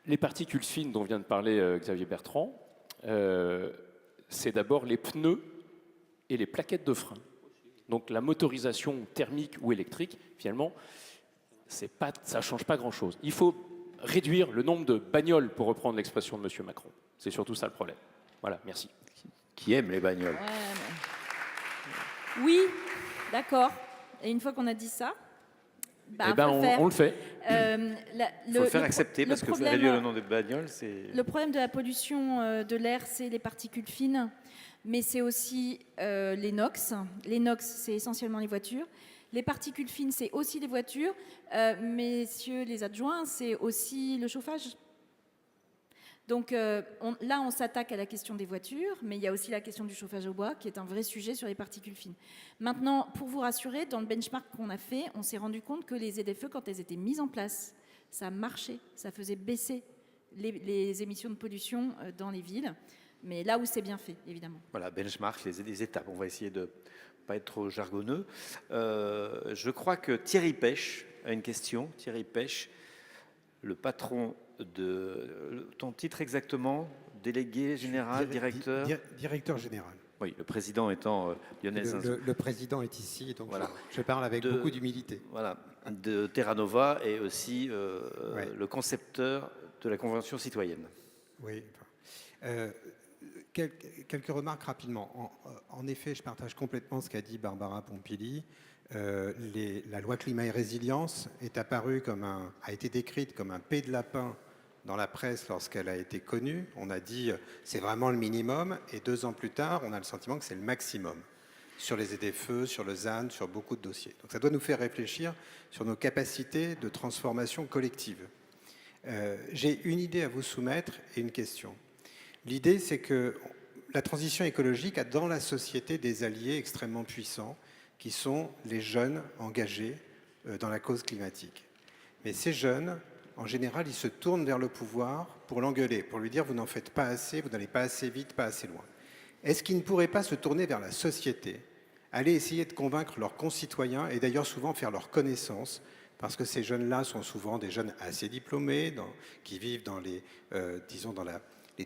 Les particules fines dont vient de parler Xavier Bertrand, c'est d'abord les pneus et les plaquettes de frein. Donc la motorisation thermique ou électrique, finalement, ça ne change pas grand-chose. Il faut réduire le nombre de bagnoles, pour reprendre l'expression de M. Macron. C'est surtout ça le problème. Voilà, merci. Qui aime les bagnoles? Oui, d'accord. Et une fois qu'on a dit ça, on le fait. Il faut le faire accepter, parce que réduire le nombre de bagnoles, c'est... Le problème de la pollution de l'air, c'est les particules fines, mais c'est aussi les NOx. Les NOx, c'est essentiellement les voitures. Les particules fines, c'est aussi les voitures. Messieurs les adjoints, c'est aussi le chauffage. Donc là, on s'attaque à la question des voitures, mais il y a aussi la question du chauffage au bois, qui est un vrai sujet sur les particules fines. Maintenant, pour vous rassurer, dans le benchmark qu'on a fait, on s'est rendu compte que les ZFE, quand elles étaient mises en place, ça marchait, ça faisait baisser les émissions de pollution dans les villes. mais là où c'est bien fait, évidemment. Voilà, benchmark, les étapes. On va essayer de ne pas être trop jargonneux. Je crois que Thierry Pêche a une question. Thierry Pêche, le patron de... Ton titre exactement? Délégué général, directeur? Directeur général. Oui, le président étant Lionel Zinsou. Le président est ici, donc Voilà. je parle avec beaucoup d'humilité. Voilà, de Terra Nova et aussi le concepteur de la Convention citoyenne. Oui. Quelques remarques rapidement. En effet, je partage complètement ce qu'a dit Barbara Pompili. La loi climat et résilience est apparue a été décrite comme un P de lapin dans la presse lorsqu'elle a été connue. On a dit c'est vraiment le minimum, et 2 ans plus tard, on a le sentiment que c'est le maximum sur les ZFE, sur le ZAN, sur beaucoup de dossiers. Donc ça doit nous faire réfléchir sur nos capacités de transformation collective. J'ai une idée à vous soumettre et une question. L'idée, c'est que la transition écologique a dans la société des alliés extrêmement puissants qui sont les jeunes engagés dans la cause climatique. Mais ces jeunes, en général, ils se tournent vers le pouvoir pour l'engueuler, pour lui dire « vous n'en faites pas assez, vous n'allez pas assez vite, pas assez loin ». Est-ce qu'ils ne pourraient pas se tourner vers la société, aller essayer de convaincre leurs concitoyens et d'ailleurs souvent faire leur connaissance, parce que ces jeunes-là sont souvent des jeunes assez diplômés, qui vivent dans les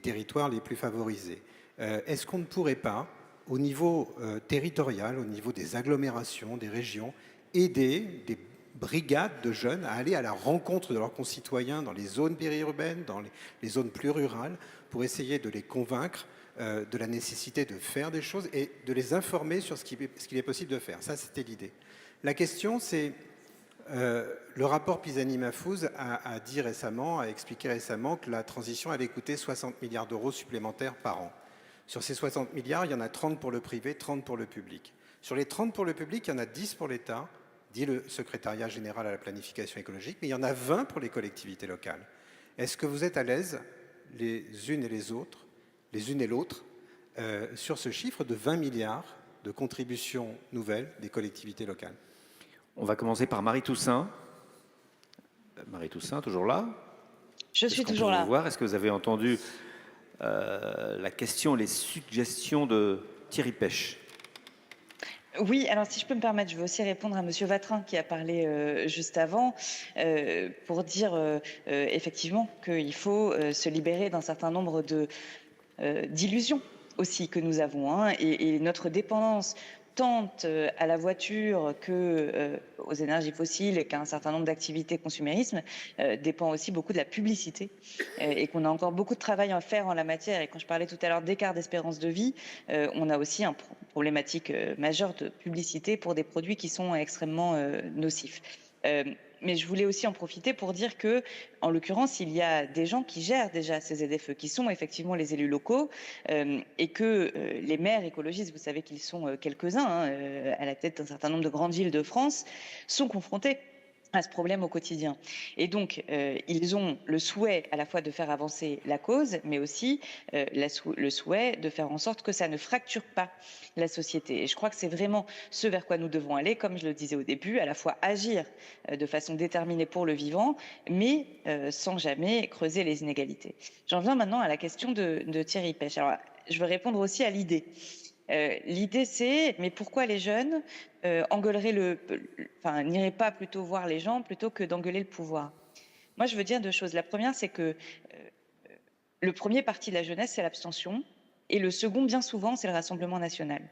territoires les plus favorisés. Est-ce qu'on ne pourrait pas, au niveau territorial, au niveau des agglomérations, des régions, aider des brigades de jeunes à aller à la rencontre de leurs concitoyens dans les zones périurbaines, dans les zones plus rurales, pour essayer de les convaincre de la nécessité de faire des choses et de les informer sur ce qu'il est possible de faire. Ça, c'était l'idée. La question, c'est... le rapport Pisani-Mahfouz a expliqué récemment que la transition allait coûter 60 milliards d'euros supplémentaires par an. Sur ces 60 milliards, il y en a 30 pour le privé, 30 pour le public. Sur les 30 pour le public, il y en a 10 pour l'État, dit le secrétariat général à la planification écologique, mais il y en a 20 pour les collectivités locales. Est-ce que vous êtes à l'aise, les unes et l'autre, sur ce chiffre de 20 milliards de contributions nouvelles des collectivités locales? On va commencer par Marie Toussaint. Marie Toussaint, toujours là? Je suis toujours là. Est-ce que vous avez entendu la question, les suggestions de Thierry Pêche? Oui, alors si je peux me permettre, je vais aussi répondre à Monsieur Vatrin qui a parlé juste avant pour dire effectivement qu'il faut se libérer d'un certain nombre d'illusions aussi que nous avons, hein, et notre dépendance tant à la voiture que aux énergies fossiles et qu'à un certain nombre d'activités consumérisme dépend aussi beaucoup de la publicité et qu'on a encore beaucoup de travail à faire en la matière. Et quand je parlais tout à l'heure d'écart d'espérance de vie, on a aussi une problématique majeure de publicité pour des produits qui sont extrêmement nocifs. Mais je voulais aussi en profiter pour dire que, en l'occurrence, il y a des gens qui gèrent déjà ces ZFE, qui sont effectivement les élus locaux, et que les maires écologistes, vous savez qu'ils sont quelques-uns, à la tête d'un certain nombre de grandes villes de France, sont confrontés à ce problème au quotidien. Et donc, ils ont le souhait à la fois de faire avancer la cause, mais aussi le souhait de faire en sorte que ça ne fracture pas la société. Et je crois que c'est vraiment ce vers quoi nous devons aller, comme je le disais au début, à la fois agir de façon déterminée pour le vivant, mais sans jamais creuser les inégalités. J'en viens maintenant à la question de Thierry Pêche. Alors, je veux répondre aussi à l'idée. L'idée, c'est, mais pourquoi les jeunes n'iraient pas plutôt voir les gens plutôt que d'engueuler le pouvoir? Moi, je veux dire 2 choses. La première, c'est que le premier parti de la jeunesse, c'est l'abstention, et le second, bien souvent, c'est le Rassemblement national.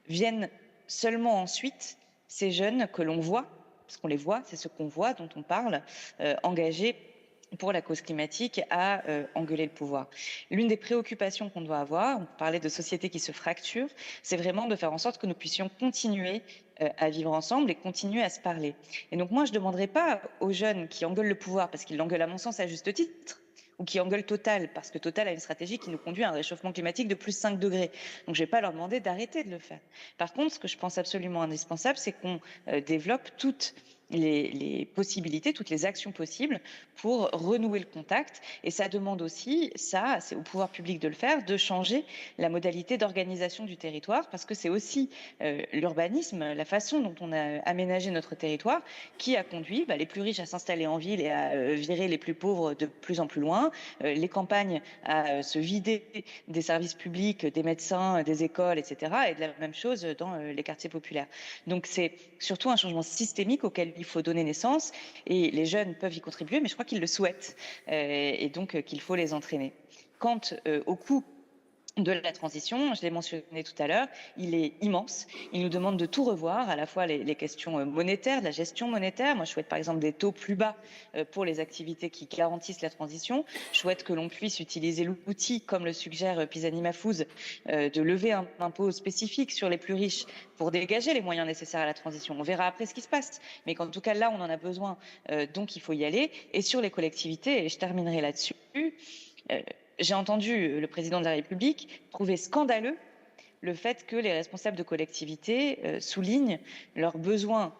Viennent seulement ensuite ces jeunes que l'on voit, parce qu'on les voit, c'est ce qu'on voit, dont on parle, engagés pour la cause climatique à engueuler le pouvoir. L'une des préoccupations qu'on doit avoir, on parlait de sociétés qui se fracturent, c'est vraiment de faire en sorte que nous puissions continuer à vivre ensemble et continuer à se parler. Et donc moi, je ne demanderai pas aux jeunes qui engueulent le pouvoir, parce qu'ils l'engueulent à mon sens à juste titre, ou qui engueulent Total, parce que Total a une stratégie qui nous conduit à un réchauffement climatique de plus 5 degrés. Donc je ne vais pas leur demander d'arrêter de le faire. Par contre, ce que je pense absolument indispensable, c'est qu'on développe toute les possibilités, toutes les actions possibles pour renouer le contact. Et ça demande aussi, ça, c'est au pouvoir public de le faire, de changer la modalité d'organisation du territoire, parce que c'est aussi l'urbanisme, la façon dont on a aménagé notre territoire, qui a conduit les plus riches à s'installer en ville et à virer les plus pauvres de plus en plus loin, les campagnes à se vider des services publics, des médecins, des écoles, etc. Et de la même chose dans les quartiers populaires. Donc c'est surtout un changement systémique auquel il faut donner naissance, et les jeunes peuvent y contribuer, mais je crois qu'ils le souhaitent, et donc qu'il faut les entraîner. Quant au coût de la transition, je l'ai mentionné tout à l'heure, il est immense. Il nous demande de tout revoir, à la fois les questions monétaires, de la gestion monétaire. Moi, je souhaite par exemple des taux plus bas pour les activités qui garantissent la transition. Je souhaite que l'on puisse utiliser l'outil, comme le suggère Pisani-Mahfouz, de lever un impôt spécifique sur les plus riches pour dégager les moyens nécessaires à la transition. On verra après ce qui se passe, mais qu'en tout cas là, on en a besoin, donc il faut y aller. Et sur les collectivités, et je terminerai là-dessus, j'ai entendu le président de la République trouver scandaleux le fait que les responsables de collectivités soulignent leurs besoins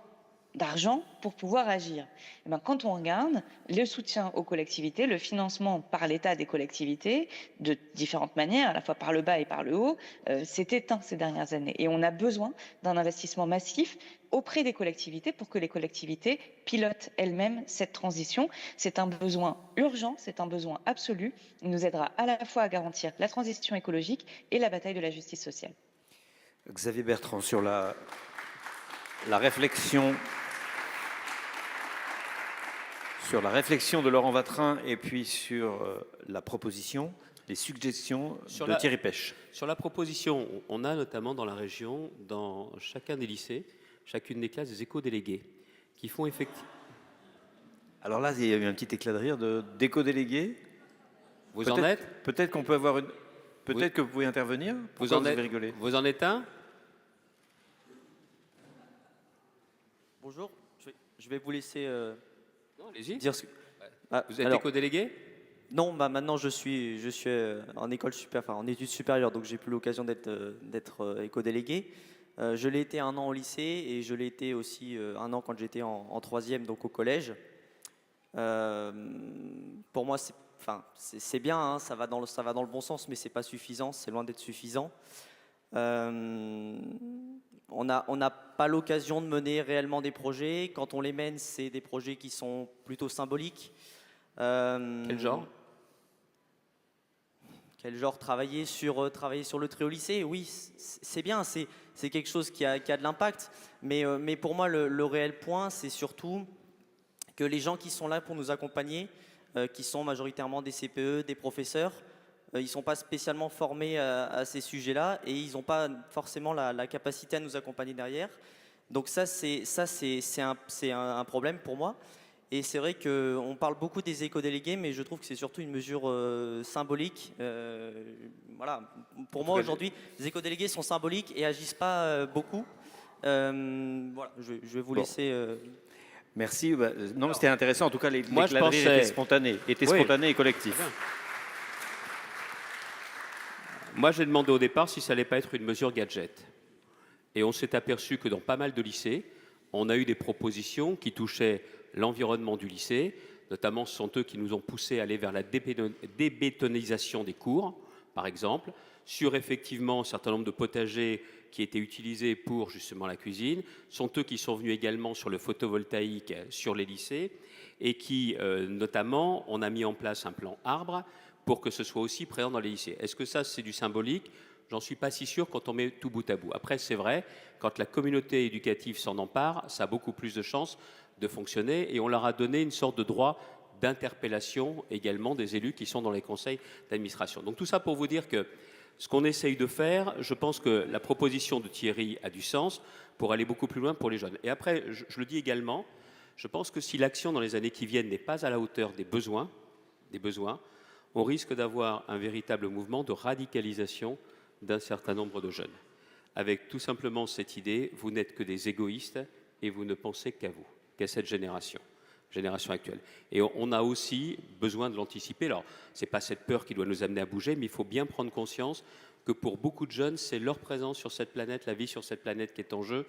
d'argent pour pouvoir agir. Et quand on regarde le soutien aux collectivités, le financement par l'État des collectivités, de différentes manières, à la fois par le bas et par le haut, s'est éteint ces dernières années. Et on a besoin d'un investissement massif auprès des collectivités pour que les collectivités pilotent elles-mêmes cette transition. C'est un besoin urgent, c'est un besoin absolu. Il nous aidera à la fois à garantir la transition écologique et la bataille de la justice sociale. Xavier Bertrand, sur la réflexion de Laurent Vatrin et puis sur la proposition, les suggestions de Thierry Pech. Sur la proposition, on a notamment dans la région, dans chacun des lycées, chacune des classes, des éco-délégués qui font effectivement... Alors là, il y a eu un petit éclat de rire d'éco-délégués. Vous en êtes? Peut-être qu'on peut avoir une... Peut-être que vous pouvez intervenir. Vous en avez rigolé? Vous en êtes un? Bonjour, je vais vous laisser Non, allez-y. dire ce que... Vous êtes éco-délégué? Non, maintenant je suis en école supérieure, en études supérieures, donc j'ai plus l'occasion d'être éco-délégué. Je l'ai été un an au lycée et je l'ai été aussi un an quand j'étais en troisième, donc au collège. Pour moi, c'est bien, hein, ça va dans le bon sens, mais c'est pas suffisant, c'est loin d'être suffisant. On n'a pas l'occasion de mener réellement des projets. Quand on les mène, c'est des projets qui sont plutôt symboliques. Quel genre? Quel genre? Travailler sur le tri au lycée? Oui, c'est bien, c'est quelque chose qui a de l'impact. Mais pour moi, le réel point, c'est surtout que les gens qui sont là pour nous accompagner, qui sont majoritairement des CPE, des professeurs, ils ne sont pas spécialement formés à ces sujets-là et ils n'ont pas forcément la capacité à nous accompagner derrière. Donc ça, c'est un problème pour moi. Et c'est vrai qu'on parle beaucoup des éco-délégués, mais je trouve que c'est surtout une mesure symbolique. Voilà. Pour moi, aujourd'hui, les éco-délégués sont symboliques et n'agissent pas beaucoup. Voilà, je vais vous laisser... Merci. Non, c'était intéressant. En tout cas, les Moi, je pensais... étaient spontanés et collectifs. Moi, j'ai demandé au départ si ça n'allait pas être une mesure gadget. Et on s'est aperçu que dans pas mal de lycées, on a eu des propositions qui touchaient l'environnement du lycée. Notamment, ce sont eux qui nous ont poussés à aller vers la débétonisation des cours, par exemple, sur effectivement un certain nombre de potagers qui étaient utilisés pour justement la cuisine. Ce sont eux qui sont venus également sur le photovoltaïque sur les lycées et qui, notamment, on a mis en place un plan arbre pour que ce soit aussi présent dans les lycées. Est-ce que ça, c'est du symbolique? J'en suis pas si sûr quand on met tout bout à bout. Après, c'est vrai, quand la communauté éducative s'en empare, ça a beaucoup plus de chances de fonctionner et on leur a donné une sorte de droit d'interpellation également des élus qui sont dans les conseils d'administration. Donc tout ça pour vous dire que ce qu'on essaye de faire, je pense que la proposition de Thierry a du sens pour aller beaucoup plus loin pour les jeunes. Et après, je le dis également, je pense que si l'action dans les années qui viennent n'est pas à la hauteur des besoins, on risque d'avoir un véritable mouvement de radicalisation d'un certain nombre de jeunes. Avec tout simplement cette idée, vous n'êtes que des égoïstes et vous ne pensez qu'à vous, qu'à cette génération actuelle. Et on a aussi besoin de l'anticiper. Alors, ce n'est pas cette peur qui doit nous amener à bouger, mais il faut bien prendre conscience que pour beaucoup de jeunes, c'est leur présence sur cette planète, la vie sur cette planète qui est en jeu,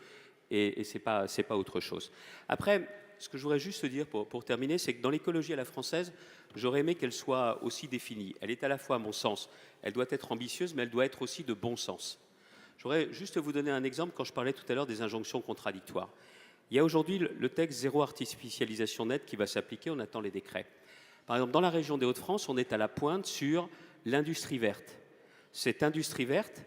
et ce n'est pas autre chose. Après, ce que je voudrais juste dire pour terminer, c'est que dans l'écologie à la française, j'aurais aimé qu'elle soit aussi définie. Elle est à la fois, à mon sens, elle doit être ambitieuse, mais elle doit être aussi de bon sens. Je voudrais juste vous donner un exemple quand je parlais tout à l'heure des injonctions contradictoires. Il y a aujourd'hui le texte zéro artificialisation nette qui va s'appliquer, on attend les décrets. Par exemple, dans la région des Hauts-de-France, on est à la pointe sur l'industrie verte. Cette industrie verte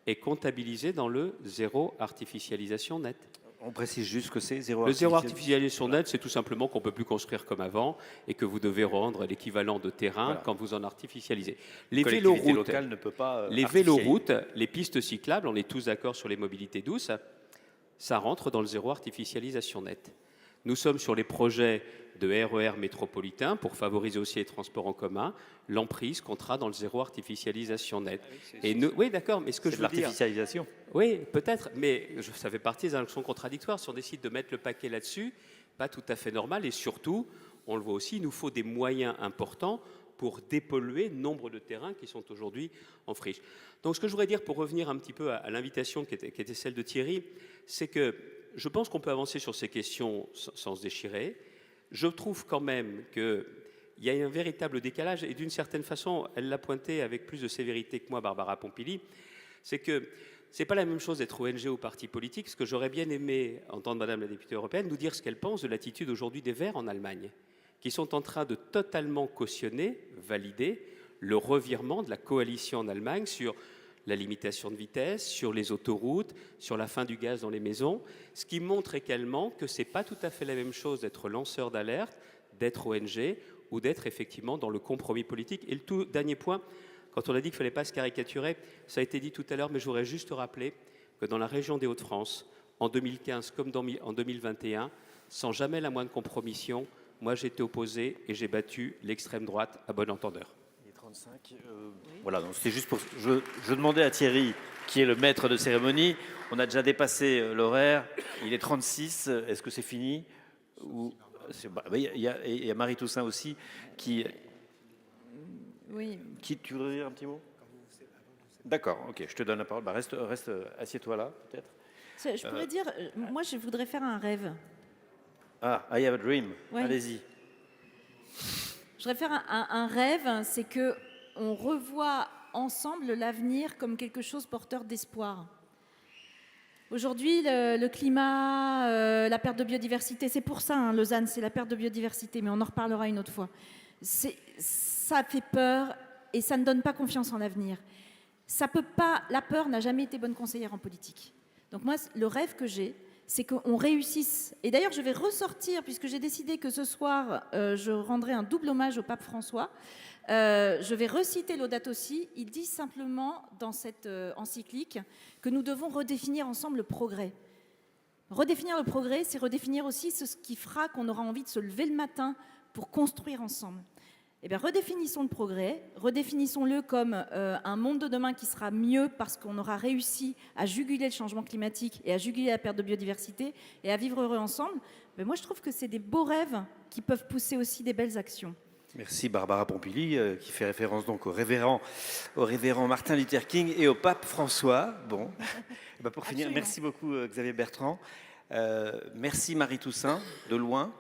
est comptabilisée dans le zéro artificialisation nette. On précise juste que c'est zéro Le zéro artificialisation nette, c'est tout simplement qu'on ne peut plus construire comme avant et que vous devez rendre l'équivalent de terrain quand vous en artificialisez. Les véloroutes, ne peut pas les véloroutes, les pistes cyclables, on est tous d'accord sur les mobilités douces, ça rentre dans le zéro artificialisation nette. Nous sommes sur les projets de RER métropolitain pour favoriser aussi les transports en commun. L'emprise comptera dans le zéro artificialisation nette. Oui, d'accord, mais ce que je veux dire... l'artificialisation. Oui, peut-être, mais ça fait partie des injonctions contradictoires. Si on décide de mettre le paquet là-dessus, pas tout à fait normal. Et surtout, on le voit aussi, il nous faut des moyens importants pour dépolluer nombre de terrains qui sont aujourd'hui en friche. Donc ce que je voudrais dire, pour revenir un petit peu à l'invitation qui était celle de Thierry, c'est que je pense qu'on peut avancer sur ces questions sans se déchirer. Je trouve quand même qu'il y a un véritable décalage, et d'une certaine façon, elle l'a pointé avec plus de sévérité que moi, Barbara Pompili, c'est que ce n'est pas la même chose d'être ONG ou parti politique, parce que j'aurais bien aimé entendre Madame la députée européenne nous dire ce qu'elle pense de l'attitude aujourd'hui des Verts en Allemagne, qui sont en train de totalement cautionner, valider le revirement de la coalition en Allemagne sur la limitation de vitesse, sur les autoroutes, sur la fin du gaz dans les maisons, ce qui montre également que ce n'est pas tout à fait la même chose d'être lanceur d'alerte, d'être ONG ou d'être effectivement dans le compromis politique. Et le tout dernier point, quand on a dit qu'il ne fallait pas se caricaturer, ça a été dit tout à l'heure, mais je voudrais juste rappeler que dans la région des Hauts-de-France, en 2015 comme en 2021, sans jamais la moindre compromission, moi j'ai été opposé et j'ai battu l'extrême droite à bon entendeur. 35, voilà, donc c'était juste pour... Je demandais à Thierry, qui est le maître de cérémonie, on a déjà dépassé l'horaire, il est 36, est-ce que c'est fini? Il y a Marie Toussaint aussi qui... Oui. Tu voudrais dire un petit mot? D'accord, ok, je te donne la parole. Reste assieds-toi là, peut-être. Je pourrais dire, moi je voudrais faire un rêve. Ah, I have a dream, Ouais. allez-y. Je voudrais faire un rêve, c'est qu'on revoit ensemble l'avenir comme quelque chose porteur d'espoir. Aujourd'hui, le climat, la perte de biodiversité, c'est pour ça, hein, Lausanne, c'est la perte de biodiversité, mais on en reparlera une autre fois. Ça fait peur et ça ne donne pas confiance en l'avenir. La peur n'a jamais été bonne conseillère en politique. Donc moi, le rêve que j'ai, c'est qu'on réussisse. Et d'ailleurs, je vais ressortir, puisque j'ai décidé que ce soir, je rendrai un double hommage au pape François. Je vais reciter Laudato Si. Il dit simplement dans cette encyclique que nous devons redéfinir ensemble le progrès. Redéfinir le progrès, c'est redéfinir aussi ce qui fera qu'on aura envie de se lever le matin pour construire ensemble. Eh bien, redéfinissons le progrès, redéfinissons-le comme un monde de demain qui sera mieux parce qu'on aura réussi à juguler le changement climatique et à juguler la perte de biodiversité et à vivre heureux ensemble. Mais moi, je trouve que c'est des beaux rêves qui peuvent pousser aussi des belles actions. Merci Barbara Pompili, qui fait référence donc au révérend Martin Luther King et au pape François. Bon, pour finir, merci beaucoup Xavier Bertrand. Merci Marie Toussaint, de loin.